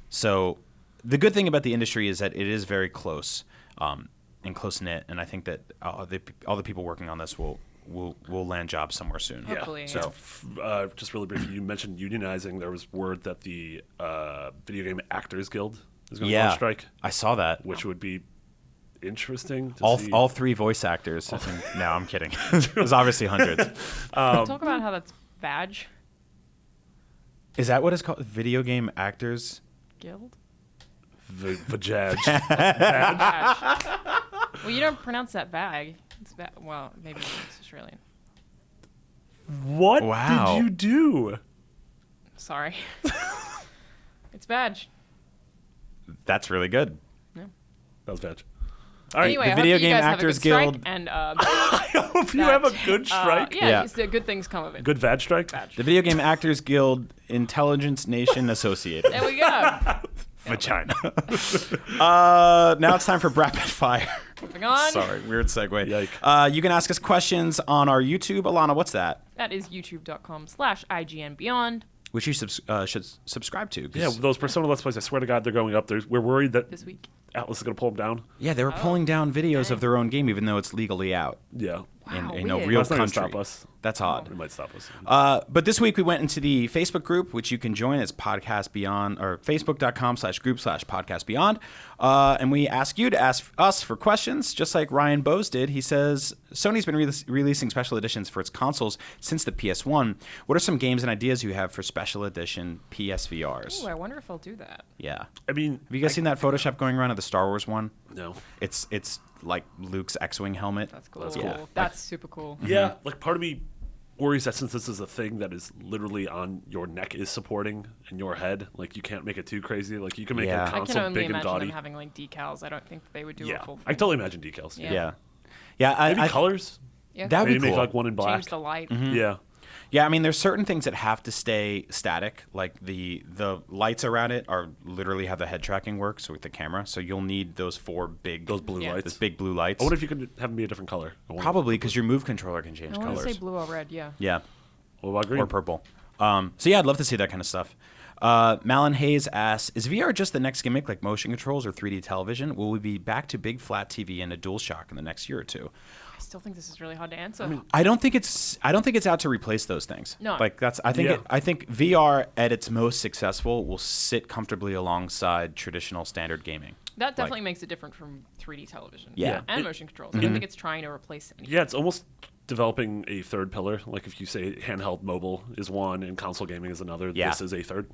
S1: So the good thing about the industry is that it is very close and close knit, and I think that all the people working on this will land jobs somewhere soon.
S3: Hopefully,
S2: yeah.
S3: yeah.
S2: So, just really briefly, you mentioned unionizing. There was word that the Video Game Actors Guild is going to go on strike,
S1: I saw that.
S2: which would be interesting to see.
S1: All three voice actors. I think, no, I'm kidding. There's obviously hundreds.
S3: Talk about how that's badge
S1: Is that what it's called? Video Game Actors
S3: guild.
S2: Vajaj.
S3: Badge. Well, you don't pronounce that bag. It's well, maybe it's Australian.
S2: What
S1: Wow.
S2: did you do?
S3: Sorry. It's badge.
S1: That's really good.
S2: That was Vag. All right.
S3: Anyway,
S1: the
S3: I
S1: Video
S3: hope that you
S1: Game
S3: guys have a
S1: Actors
S3: good strike,
S1: Guild-
S3: and
S2: I hope you have a good strike.
S3: yeah, it's good things come of it.
S2: Good VAD strike.
S1: The Video Game Actors Guild Intelligence Nation Associated.
S3: There we go.
S1: Vagina. Now it's time for Rapid Fire.
S3: Moving on.
S1: Sorry, weird segue.
S2: Yike.
S1: You can ask us questions on our YouTube. Alana, what's that?
S3: That is youtube.com/IGNBeyond
S1: Which you should subscribe to. 'Cause-
S2: Yeah, those Persona Let's Plays, I swear to God, they're going up. We're worried that
S3: this week.
S2: Atlas is going to pull them down.
S1: Yeah, they were pulling down videos of
S3: dang.
S1: their own game, even though it's legally out
S2: Yeah.
S3: Wow,
S1: in a
S3: weird.
S1: real
S2: That's not gonna
S1: country.
S2: stop us.
S1: That's odd.
S2: It might stop us.
S1: But this week we went into the Facebook group, which you can join. It's Podcast Beyond, or facebook.com/group/Podcast Beyond. And we ask you to ask us for questions, just like Ryan Bose did. He says, Sony's been releasing special editions for its consoles since the PS1. What are some games and ideas you have for special edition PSVRs?
S3: Ooh, I wonder if I'll do that.
S1: Yeah.
S2: I mean,
S1: Have you guys seen that Photoshop going around of the Star Wars one?
S2: no.
S1: It's like Luke's X-Wing helmet.
S3: That's cool.
S2: That's
S1: cool.
S3: That's super cool.
S2: Yeah, like part of me worries that since this is a thing that is literally on your neck is supporting and your head, like you can't make it too crazy. Like you can make
S1: Yeah.
S2: a
S1: I
S3: I can
S2: console
S3: only
S2: big and
S3: imagine
S2: gaudy.
S3: them having like decals. I don't think they would do
S2: Yeah,
S3: a full.
S2: I can totally imagine decals.
S3: Yeah.
S1: Yeah. Yeah,
S2: Maybe colors.
S3: Yeah.
S1: that would
S2: Maybe
S1: be
S2: make
S1: cool.
S2: like one in black.
S3: Change the light.
S2: Yeah.
S1: Yeah, I mean, there's certain things that have to stay static. Like the lights around it are literally how the head tracking works with the camera. So you'll need those
S2: Those blue
S3: Yeah.
S2: lights.
S1: those big blue lights.
S2: I wonder if you could have them be a different color. I wonder-
S1: Probably because your Move controller can change
S3: I want to
S1: colors.
S3: say blue or red. Yeah.
S1: Yeah,
S2: What about green?
S1: or purple. So yeah, I'd love to see that kind of stuff. Malin Hayes asks, is VR just the next gimmick like motion controls or 3D television? Will we be back to big flat TV and a DualShock in the next year or two?
S3: I still think this is really hard to answer.
S1: I don't think it's out to replace those things.
S3: No.
S1: Like that's I think
S2: Yeah.
S1: I think VR at its most successful will sit comfortably alongside traditional standard gaming.
S3: That definitely makes it different from 3D television.
S1: Yeah.
S3: And motion controls. I don't think it's trying to replace anything.
S2: Yeah, it's almost developing a third pillar. Like if you say handheld mobile is one and console gaming is another,
S1: Yeah.
S2: this is a third.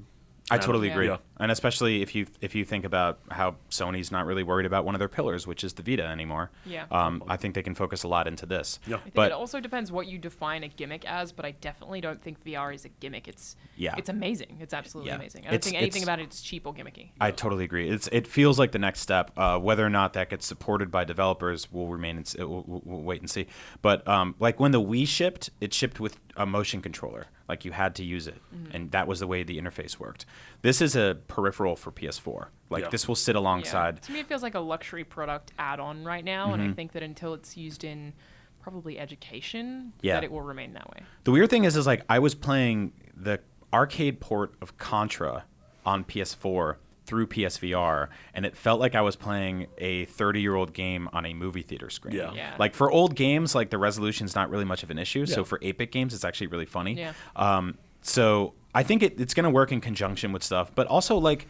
S1: I totally
S3: Yeah.
S1: agree.
S2: Yeah.
S1: And especially if you think about how Sony's not really worried about one of their pillars, which is the Vita anymore.
S3: Yeah.
S1: I think they can focus a lot into this.
S2: Yeah.
S3: I think
S1: But
S3: it also depends what you define a gimmick as, but I definitely don't think VR is a gimmick. It's amazing. It's absolutely
S1: Yeah.
S3: amazing. I don't
S1: It's-
S3: think anything
S1: it's-
S3: about it is cheap or gimmicky.
S1: I totally agree. It feels like the next step. Whether or not that gets supported by developers will remain. We'll wait and see. But like when the Wii shipped, it shipped with a motion controller. Like you had to use it, and that was the way the interface worked. This is a peripheral for PS4. Like
S2: Yeah.
S1: this will sit alongside.
S3: To me, it feels like a luxury product add-on right now, and I think that until it's used in probably education,
S1: Yeah.
S3: that it will remain that way.
S1: The weird thing is like I was playing the arcade port of Contra on PS4 through PSVR, and it felt like I was playing a 30-year-old game on a movie theater screen.
S2: Yeah.
S3: Yeah.
S1: Like for old games, like the resolution's not really much of an issue. So
S2: Yeah.
S1: for 8-bit games, it's actually really funny.
S3: Yeah.
S1: So I think it's going to work in conjunction with stuff, but also like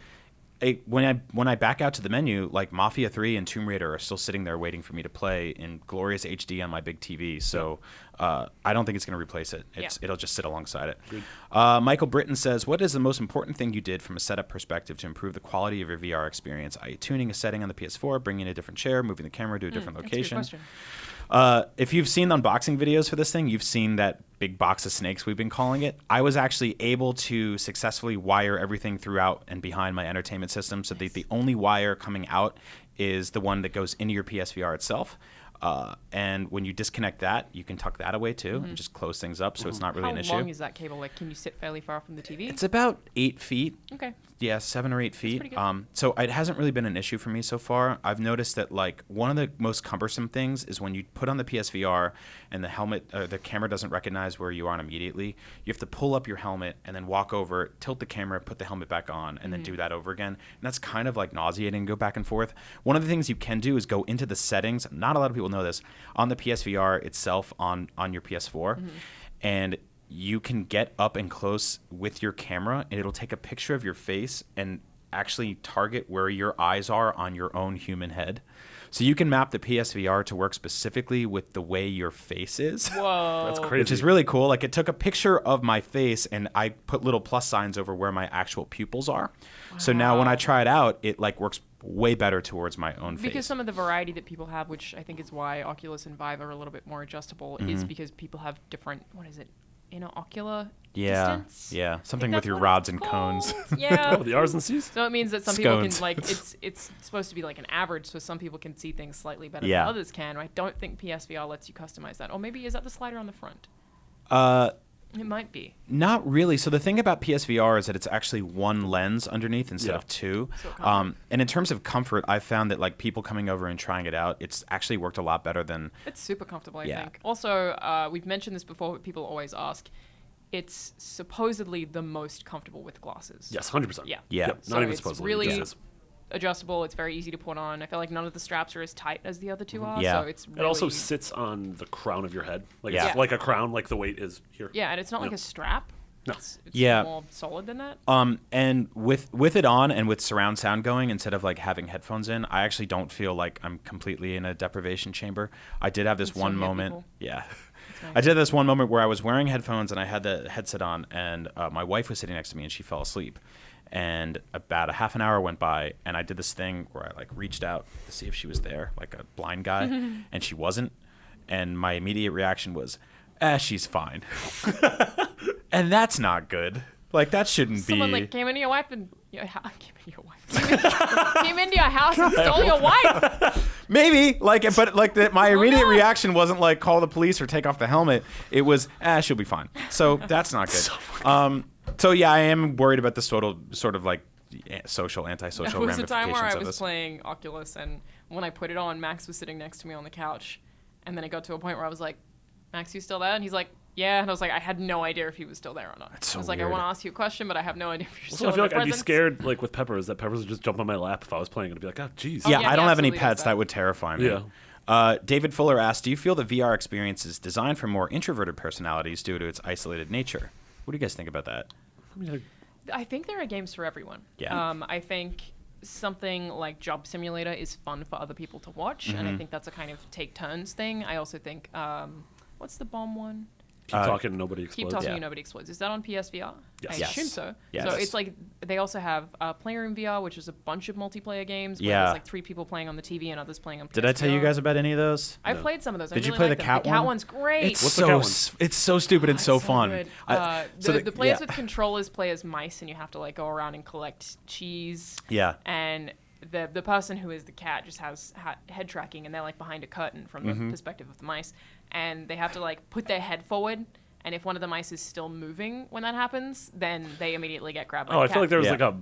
S1: when I back out to the menu, like Mafia 3 and Tomb Raider are still sitting there waiting for me to play in glorious HD on my big TV. So I don't think it's going to replace it. It'll just sit alongside it. Michael Britton says, what is the most important thing you did from a setup perspective to improve the quality of your VR experience? i.e. tuning a setting on the PS4, bringing in a different chair, moving the camera to a different
S3: That's a good
S1: location?
S3: question.
S1: If you've seen the unboxing videos for this thing, you've seen that big box of snakes we've been calling it. I was actually able to successfully wire everything throughout and behind my entertainment system so that the only wire coming out is the one that goes into your PSVR itself. And when you disconnect that, you can tuck that away too and just close things up so it's not really
S3: How
S1: an issue.
S3: long is that cable? Like, can you sit fairly far from the TV?
S1: It's about 8 feet.
S3: Okay.
S1: Yeah, 7 or 8 feet.
S3: pretty good.
S1: So it hasn't really been an issue for me so far. I've noticed that like one of the most cumbersome things is when you put on the PSVR and the helmet, the camera doesn't recognize where you are immediately. You have to pull up your helmet and then walk over, tilt the camera, put the helmet back on, and then do that over again. And that's kind of like nauseating. Go back and forth. One of the things you can do is go into the settings. Not a lot of people know this on the PSVR itself on your PS4, and you can get up and close with your camera and it'll take a picture of your face and actually target where your eyes are on your own human head. So you can map the PSVR to work specifically with the way your face is.
S3: Whoa.
S2: That's crazy.
S1: Which is really cool. Like it took a picture of my face and I put little plus signs over where my actual pupils are. So now when I try it out, it like works way better towards my own face.
S3: Because some of the variety that people have, which I think is why Oculus and Vive are a little bit more adjustable, is because people have different, interocular
S1: Yeah,
S3: distance.
S1: yeah,
S3: I think
S1: something with
S3: that's
S1: your
S3: what
S1: rods
S3: it's
S1: and cones.
S3: called. Yeah.
S2: Oh, the R's and C's?
S3: So it means that some people
S1: Scones.
S3: can like it's supposed to be like an average, so some people can see things slightly better
S1: Yeah.
S3: than others can. I don't think PSVR lets you customize that. Or maybe is that the slider on the front? It might be.
S1: Not really. So the thing about PSVR is that it's actually one lens underneath instead
S2: Yeah.
S1: of two.
S3: So comfort.
S1: And in terms of comfort, I've found that like people coming over and trying it out, it's actually worked a lot better than.
S3: It's super comfortable, I
S1: Yeah.
S3: think. Also, we've mentioned this before, but people always ask. It's supposedly the most comfortable with glasses.
S2: Yes, 100%.
S3: Yeah.
S1: Yeah.
S2: Yep,
S3: So
S2: not even
S3: it's
S2: supposedly.
S3: really
S2: It is.
S3: adjustable. It's very easy to put on. I feel like none of the straps are as tight as the other two are.
S1: Yeah.
S3: So it's really,
S2: It also sits on the crown of your head. Like
S1: Yeah.
S2: it's like a crown, like the weight is here.
S3: yeah, and it's not like
S2: Yeah.
S3: a strap.
S2: No.
S3: It's
S1: Yeah.
S3: more solid than that.
S1: And with it on and with surround sound going, instead of like having headphones in, I actually don't feel like I'm completely in a deprivation chamber. I did have this
S3: Still
S1: one
S3: hear
S1: moment.
S3: people.
S1: Yeah.
S3: nice.
S1: I did this one moment where I was wearing headphones and I had the headset on, and my wife was sitting next to me and she fell asleep. And about a half an hour went by, and I did this thing where I like reached out to see if she was there, like a blind guy, and she wasn't. And my immediate reaction was, she's fine. And that's not good. Like that shouldn't
S3: Someone
S1: be.
S3: like came into your wife and came into your house and stole your wife.
S1: Maybe but like my
S3: Oh,
S1: immediate
S3: no.
S1: reaction wasn't like call the police or take off the helmet. It was she'll be fine. So that's not good. So yeah, I am worried about the sort of like social antisocial
S3: There was a time
S1: ramifications
S3: where I
S1: of
S3: was
S1: this.
S3: playing Oculus, and when I put it on, Max was sitting next to me on the couch, and then it got to a point where I was like, "Max, you still there?" And he's like, "Yeah." And I was like, I had no idea if he was still there or not.
S1: That's so
S3: I was like,
S1: weird.
S3: "I want to ask you a question, but I have no idea if you're
S2: Also,
S3: still
S2: I feel
S3: in
S2: like
S3: my
S2: I'd be
S3: presence."
S2: scared, like with Peppers, that Peppers would just jump on my lap if I was playing and I'd be like, oh, jeez.
S1: Yeah,
S3: yeah,
S1: I don't
S3: he
S1: have any
S3: absolutely
S1: pets.
S3: does
S1: That
S3: that.
S1: would terrify me.
S2: Yeah.
S1: David Fuller asked, do you feel the VR experience is designed for more introverted personalities due to its isolated nature? What do you guys think about that?
S2: I mean,
S3: I think there are games for everyone.
S1: Yeah.
S3: I think something like Job Simulator is fun for other people to watch, and I think that's a kind of take turns thing. I also think, what's the bomb one?
S2: keep talking, nobody
S3: Keep
S2: explodes.
S3: talking,
S1: Yeah.
S3: Nobody Explodes. Is that on PSVR?
S2: Yes.
S3: I
S1: Yes.
S3: assume so.
S1: Yes.
S3: So it's like they also have Playroom VR, which is a bunch of multiplayer games where
S1: Yeah.
S3: there's like 3 people playing on the TV and others playing on PSVR.
S1: Did I tell you guys about any of those?
S3: I've played some of those. I
S1: Did you
S3: really
S1: play
S3: like
S1: the
S3: them.
S1: cat
S3: The cat
S1: one?
S3: one's great.
S1: It's
S2: What's the
S1: so
S2: cat one?
S1: it's so stupid and so fun.
S3: Good.
S1: So
S3: The players
S1: yeah.
S3: with controllers play as mice, and you have to like go around and collect cheese.
S1: Yeah.
S3: And the person who is the cat just has head tracking, and they're like behind a curtain from the perspective of the mice, and they have to like put their head forward. And if one of the mice is still moving when that happens, then they immediately get grabbed by
S2: Oh,
S3: the
S2: I
S3: cat.
S2: feel like there was
S1: Yeah.
S2: like a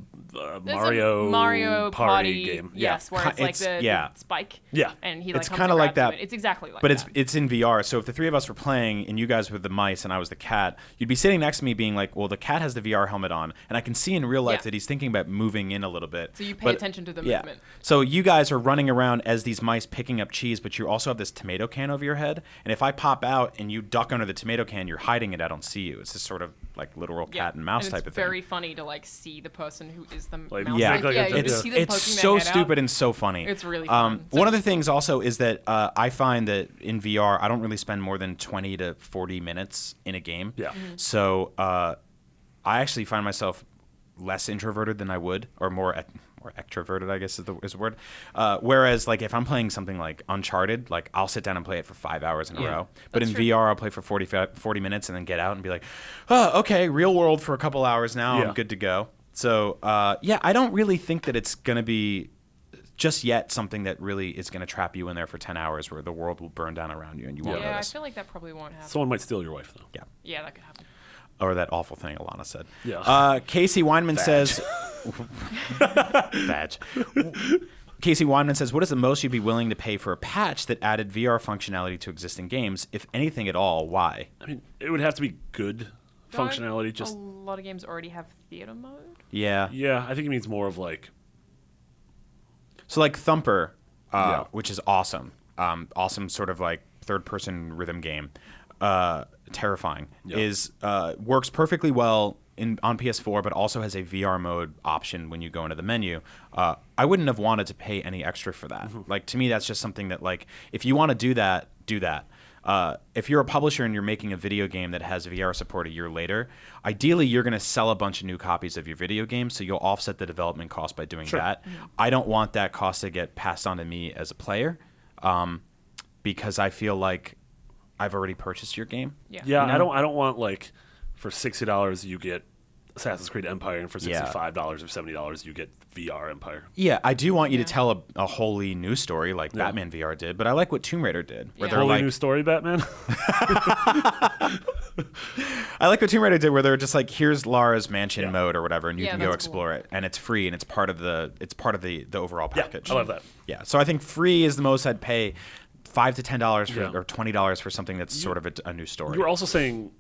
S3: There's
S2: Mario Party game.
S3: Yes, where it's like the spike.
S2: Yeah.
S3: And he like
S1: It's
S3: comes
S1: kinda
S3: and
S1: like
S3: grabs
S1: that,
S3: you. It's exactly like
S1: But
S3: that.
S1: it's in VR. So if the three of us were playing and you guys were the mice and I was the cat, you'd be sitting next to me being like, well, the cat has the VR helmet on, and I can see in real life
S3: Yeah.
S1: that he's thinking about moving in a little bit.
S3: So you pay
S1: But-
S3: attention to the
S1: yeah.
S3: movement.
S1: So you guys are running around as these mice picking up cheese, but you also have this tomato can over your head. And if I pop out and you duck under the tomato can, you're hiding it. I don't see you. It's this sort of like literal cat and mouse
S3: and
S1: type
S3: it's
S1: of thing.
S3: very funny to like see the person who is the
S2: Like,
S3: mouse.
S1: yeah,
S2: make like a
S3: you
S2: joke.
S3: just see them
S1: It's
S3: poking their
S1: so
S3: head out.
S1: stupid and so funny.
S3: It's really fun.
S1: One of the things also is that I find that in VR, I don't really spend more than 20 to 40 minutes in a game.
S2: Yeah.
S1: So I actually find myself less introverted than I would, or more extroverted, I guess is the word. Whereas, like, if I'm playing something like Uncharted, like, I'll sit down and play it for 5 hours in a row. But
S3: That's
S1: in
S3: true.
S1: VR, I'll play for 40 minutes and then get out and be like, oh, okay, real world for a couple hours now.
S2: Yeah.
S1: I'm good to go. So, yeah, I don't really think that it's going to be just yet something that really is going to trap you in there for 10 hours where the world will burn down around you and you won't
S3: Yeah, I
S1: notice.
S3: feel like that probably won't happen.
S2: Someone might steal your wife, though.
S1: Yeah.
S3: Yeah, that could happen.
S1: Or that awful thing Alana said.
S2: Yeah.
S1: Casey Weinman says... Vag. Casey Weinman says, what is the most you'd be willing to pay for a patch that added VR functionality to existing games? If anything at all, why?
S2: I mean, it would have to be good functionality.
S3: Don't
S2: Just
S3: a lot of games already have theater mode.
S1: Yeah.
S2: yeah, I think it means more of like
S1: So like Thumper,
S2: Yeah.
S1: which is awesome. Awesome sort of like third-person rhythm game. Terrifying.
S2: Yeah.
S1: Is works perfectly well on PS4, but also has a VR mode option when you go into the menu. I wouldn't have wanted to pay any extra for that. Like, to me, that's just something that, like, if you want to do that, do that. If you're a publisher and you're making a video game that has VR support a year later, ideally you're going to sell a bunch of new copies of your video game, so you'll offset the development cost by doing that. I don't want that cost to get passed on to me as a player, because I feel like I've already purchased your game.
S3: Yeah.
S2: yeah.
S1: You know?
S2: I don't want like For $60, you get Assassin's Creed Empire, and for
S1: Yeah.
S2: $65 or $70, you get VR Empire.
S1: Yeah, I do want you to
S3: Yeah.
S1: tell a wholly new story like
S2: Yeah.
S1: Batman VR did, but I like what Tomb Raider did, where
S3: Yeah.
S1: they're
S2: Whole
S1: like,
S2: new story, Batman.
S1: I like what Tomb Raider did, where they're just like, here's Lara's mansion
S2: Yeah.
S1: mode or whatever, and you
S3: Yeah,
S1: can go
S3: that's
S1: explore it, and it's free, and it's part of the overall
S2: Yeah,
S1: package.
S2: I love that.
S1: Yeah, so I think free is the most I'd pay. $5 to $10 for,
S2: Yeah.
S1: or $20 for something that's sort of a new story.
S2: You were also saying,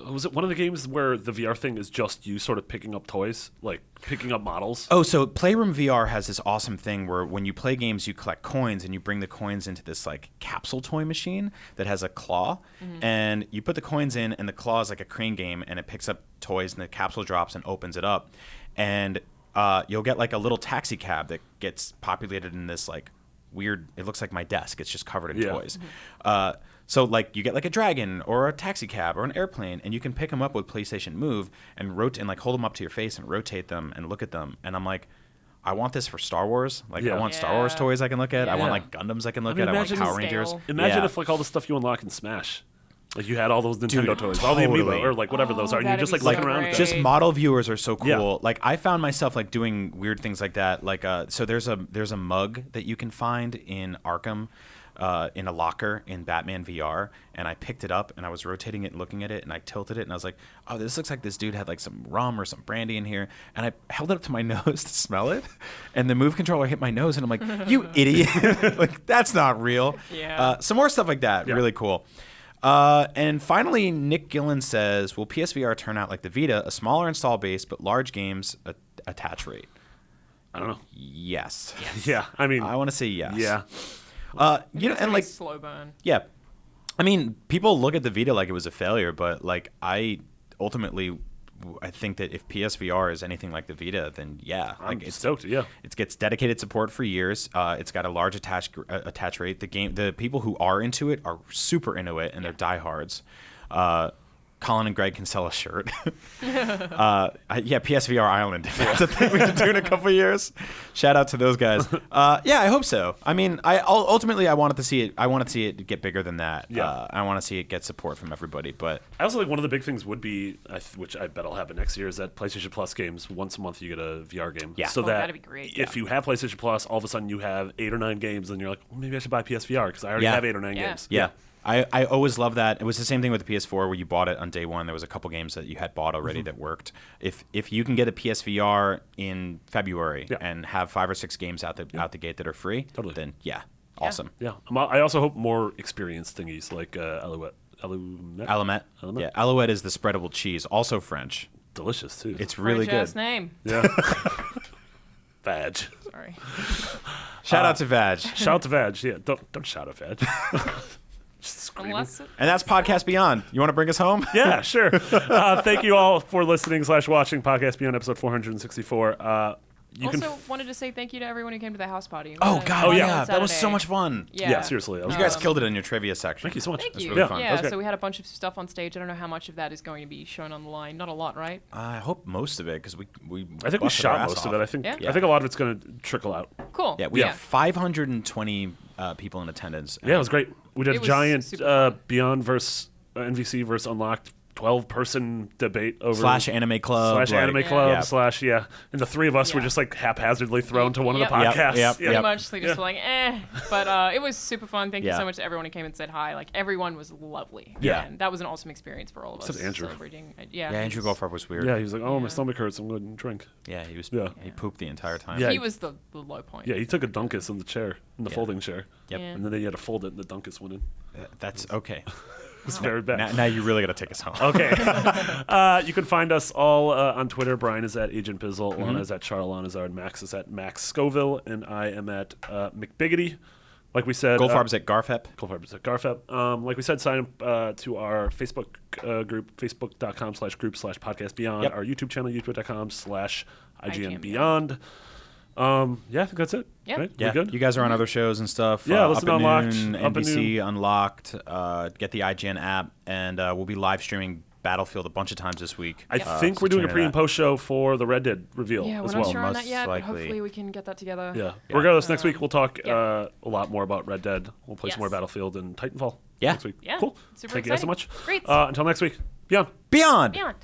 S2: was it one of the games where the VR thing is just you sort of picking up toys, like picking up models?
S1: Oh, so Playroom VR has this awesome thing where when you play games, you collect coins and you bring the coins into this like capsule toy machine that has a claw, and you put the coins in, and the claw is like a crane game, and it picks up toys, and the capsule drops and opens it up, and you'll get like a little taxi cab that gets populated in this like weird. It looks like my desk. It's just covered in
S2: Yeah.
S1: toys. So like you get like a dragon or a taxi cab or an airplane, and you can pick them up with PlayStation Move and rotate and like hold them up to your face and rotate them and look at them. And I'm like, I want this for Star Wars. Like
S2: Yeah.
S1: I want Star Wars
S3: Yeah.
S1: toys I can look at. I want
S3: Yeah.
S1: like Gundams I can look
S2: mean,
S1: at. I want
S2: imagine
S1: Power
S3: the
S1: Rangers.
S3: scale.
S2: Imagine
S1: Yeah.
S2: if like all the stuff you unlock in Smash, like you had all those Nintendo
S1: Dude,
S2: toys, all the amiibo
S1: totally.
S2: or like whatever those are, and you're
S3: that'd
S2: just
S3: be
S2: like
S3: so
S2: looking around.
S3: great.
S2: With them.
S1: Just model viewers are so cool.
S2: Yeah.
S1: Like I found myself like doing weird things like that. Like so there's a mug that you can find in Arkham. In a locker in Batman VR, and I picked it up and I was rotating it and looking at it, and I tilted it and I was like, oh, this looks like this dude had like some rum or some brandy in here, and I held it up to my nose to smell it, and the Move controller hit my nose, and I'm like, you idiot. Like that's not real.
S3: Yeah.
S1: Some more stuff like that.
S2: Yeah.
S1: Really cool. And finally, Nick Gillen says, will PSVR turn out like the Vita, a smaller install base but large games attach rate?
S2: I don't know.
S1: Yes.
S2: Yeah, I mean,
S1: I want to say yes.
S2: yeah,
S1: You know,
S3: It's
S1: and
S3: gonna be
S1: like,
S3: slow burn.
S1: yeah, I mean, people look at the Vita like it was a failure, but like I think that if PSVR is anything like the Vita, then yeah,
S2: I'm
S1: like it's
S2: stoked. Yeah,
S1: it gets dedicated support for years. It's got a large attach rate. The people who are into it are super into it, and they're diehards. Colin and Greg can sell a shirt. Yeah, PSVR Island. If that's a thing we can do in a couple of years. Shout out to those guys. Yeah, I hope so. I mean, ultimately I wanted to see it. I want to see it get bigger than that.
S2: Yeah.
S1: I want to see it get support from everybody. But
S2: I also think one of the big things would be, which I bet will happen next year, is that PlayStation Plus games once a month you get a VR game.
S1: Yeah.
S2: So
S3: Oh,
S2: that
S3: that'd be great.
S2: if you have PlayStation Plus, all of a sudden you have 8 or 9 games, and you're like, well, maybe I should buy PSVR because I already
S1: Yeah.
S2: have 8 or 9
S3: Yeah.
S2: games.
S1: yeah. I always love that. It was the same thing with the PS4 where you bought it on day one. There was a couple games that you had bought already that worked. If you can get a PSVR in February
S2: Yeah.
S1: and have 5 or 6 games out the gate that are free,
S2: Totally.
S1: then yeah, awesome.
S2: Yeah. I also hope more experience thingies like Alouette.
S1: Alouette.
S2: Alouette.
S1: Yeah, Alouette is the spreadable cheese, also French.
S2: Delicious too.
S1: It's really
S3: French-ass
S1: good.
S3: name.
S2: yeah. Vag.
S3: Sorry.
S1: Shout out to Vag.
S2: Shout out to Vag. Yeah. Don't shout at Vag. Just screaming.
S3: Unless
S1: And that's Podcast Beyond. You want to bring us home?
S2: Yeah, sure. Thank you all for listening / watching Podcast Beyond episode 464. You
S3: also
S2: can
S3: wanted to say thank you to everyone who came to the house party.
S1: Oh,
S3: We
S1: God.
S3: had
S2: Oh,
S3: fun
S2: yeah.
S3: on
S1: That was so
S3: Saturday.
S1: much fun.
S3: Yeah.
S2: seriously. That was
S1: You guys
S3: Um,
S1: killed it in your trivia section.
S2: Thank you so much.
S3: Thank
S2: That's
S3: you.
S2: really fun. That
S3: Yeah,
S2: was
S3: so
S2: great.
S3: we had a bunch of stuff on stage. I don't know how much of that is going to be shown online. Not a lot, right?
S1: I hope most of it because we
S2: I think we
S1: busted our
S2: shot
S1: ass
S2: most
S1: off.
S2: of it. I think
S3: Yeah?
S2: I think a lot of it's going to trickle out.
S3: Cool.
S1: Yeah, we have 520 people in attendance.
S2: Yeah, it was great. We did
S3: It
S2: a
S3: was
S2: giant
S3: super fun.
S2: Beyond versus NVC versus Unlocked 12-person debate over
S1: / anime club.
S2: / anime
S1: like-
S2: club
S1: yeah.
S2: / and the three of us were
S3: Yeah.
S2: just like haphazardly thrown to one of the
S3: Yep.
S2: podcasts.
S1: Yep.
S3: Pretty
S1: Yep.
S3: much, they just
S2: Yeah.
S3: were like, eh. But it was super fun. Thank you
S1: Yeah.
S3: so much to everyone who came and said hi. Like, everyone was lovely.
S1: Yeah.
S3: And that was an awesome experience for all of us.
S2: Except Andrew.
S3: Celebrating.
S1: Yeah, Andrew Goldfarb was weird.
S2: Yeah, he was like, "Oh, my
S3: Yeah.
S2: stomach hurts. I'm going to drink."
S1: Yeah, he was.
S2: Yeah.
S1: He pooped the entire time.
S2: Yeah.
S3: He was the low point.
S2: Yeah, he took a Dunkus in the chair, in the
S1: Yeah.
S2: folding chair,
S1: Yep.
S3: Yeah.
S2: and then he had to fold it, and the Dunkus went in.
S1: That's okay.
S2: It's very bad.
S1: Now you really got to take us home.
S2: Okay. You can find us all on Twitter. Brian is at Agent Pizzle. Lana is at Charlotte Lanazard. Max is at Max Scoville. And I am at McBiggity. Like we said.
S1: Goldfarb's at Garfep.
S2: Goldfarb is at Garfep. Like we said, sign up to our Facebook group, facebook.com/group/podcast beyond.
S1: Yep.
S2: Our YouTube channel, youtube.com/IGN
S3: IGN
S2: Beyond. Yeah, I think that's it.
S3: Yeah.
S2: Right?
S1: Yeah,
S2: We good?
S1: you guys are on other shows and stuff.
S2: Yeah,
S1: Up
S2: listen
S1: at
S2: to Unlocked,
S1: Noon,
S2: Up at
S1: NBC Unlocked. Get the IGN app, and we'll be live streaming Battlefield a bunch of times this week.
S2: I think
S1: so
S2: we're doing a
S1: tune
S2: pre
S1: in
S2: and
S1: to that.
S2: post show for the Red Dead reveal
S3: Yeah, we're
S2: as
S3: not
S2: well.
S3: sure on
S1: most
S3: that yet, but
S1: likely.
S3: hopefully we can get that together.
S2: Yeah.
S1: Yeah.
S2: Regardless, next week we'll talk
S3: yeah.
S2: a lot more about Red Dead. We'll play some
S3: Yes.
S2: more Battlefield and Titanfall
S1: Yeah.
S2: next week.
S3: Yeah.
S2: Cool.
S3: Super
S2: Thank you guys so
S3: exciting.
S2: much.
S3: Great.
S2: Until next week. Beyond.
S1: Beyond.
S3: Beyond.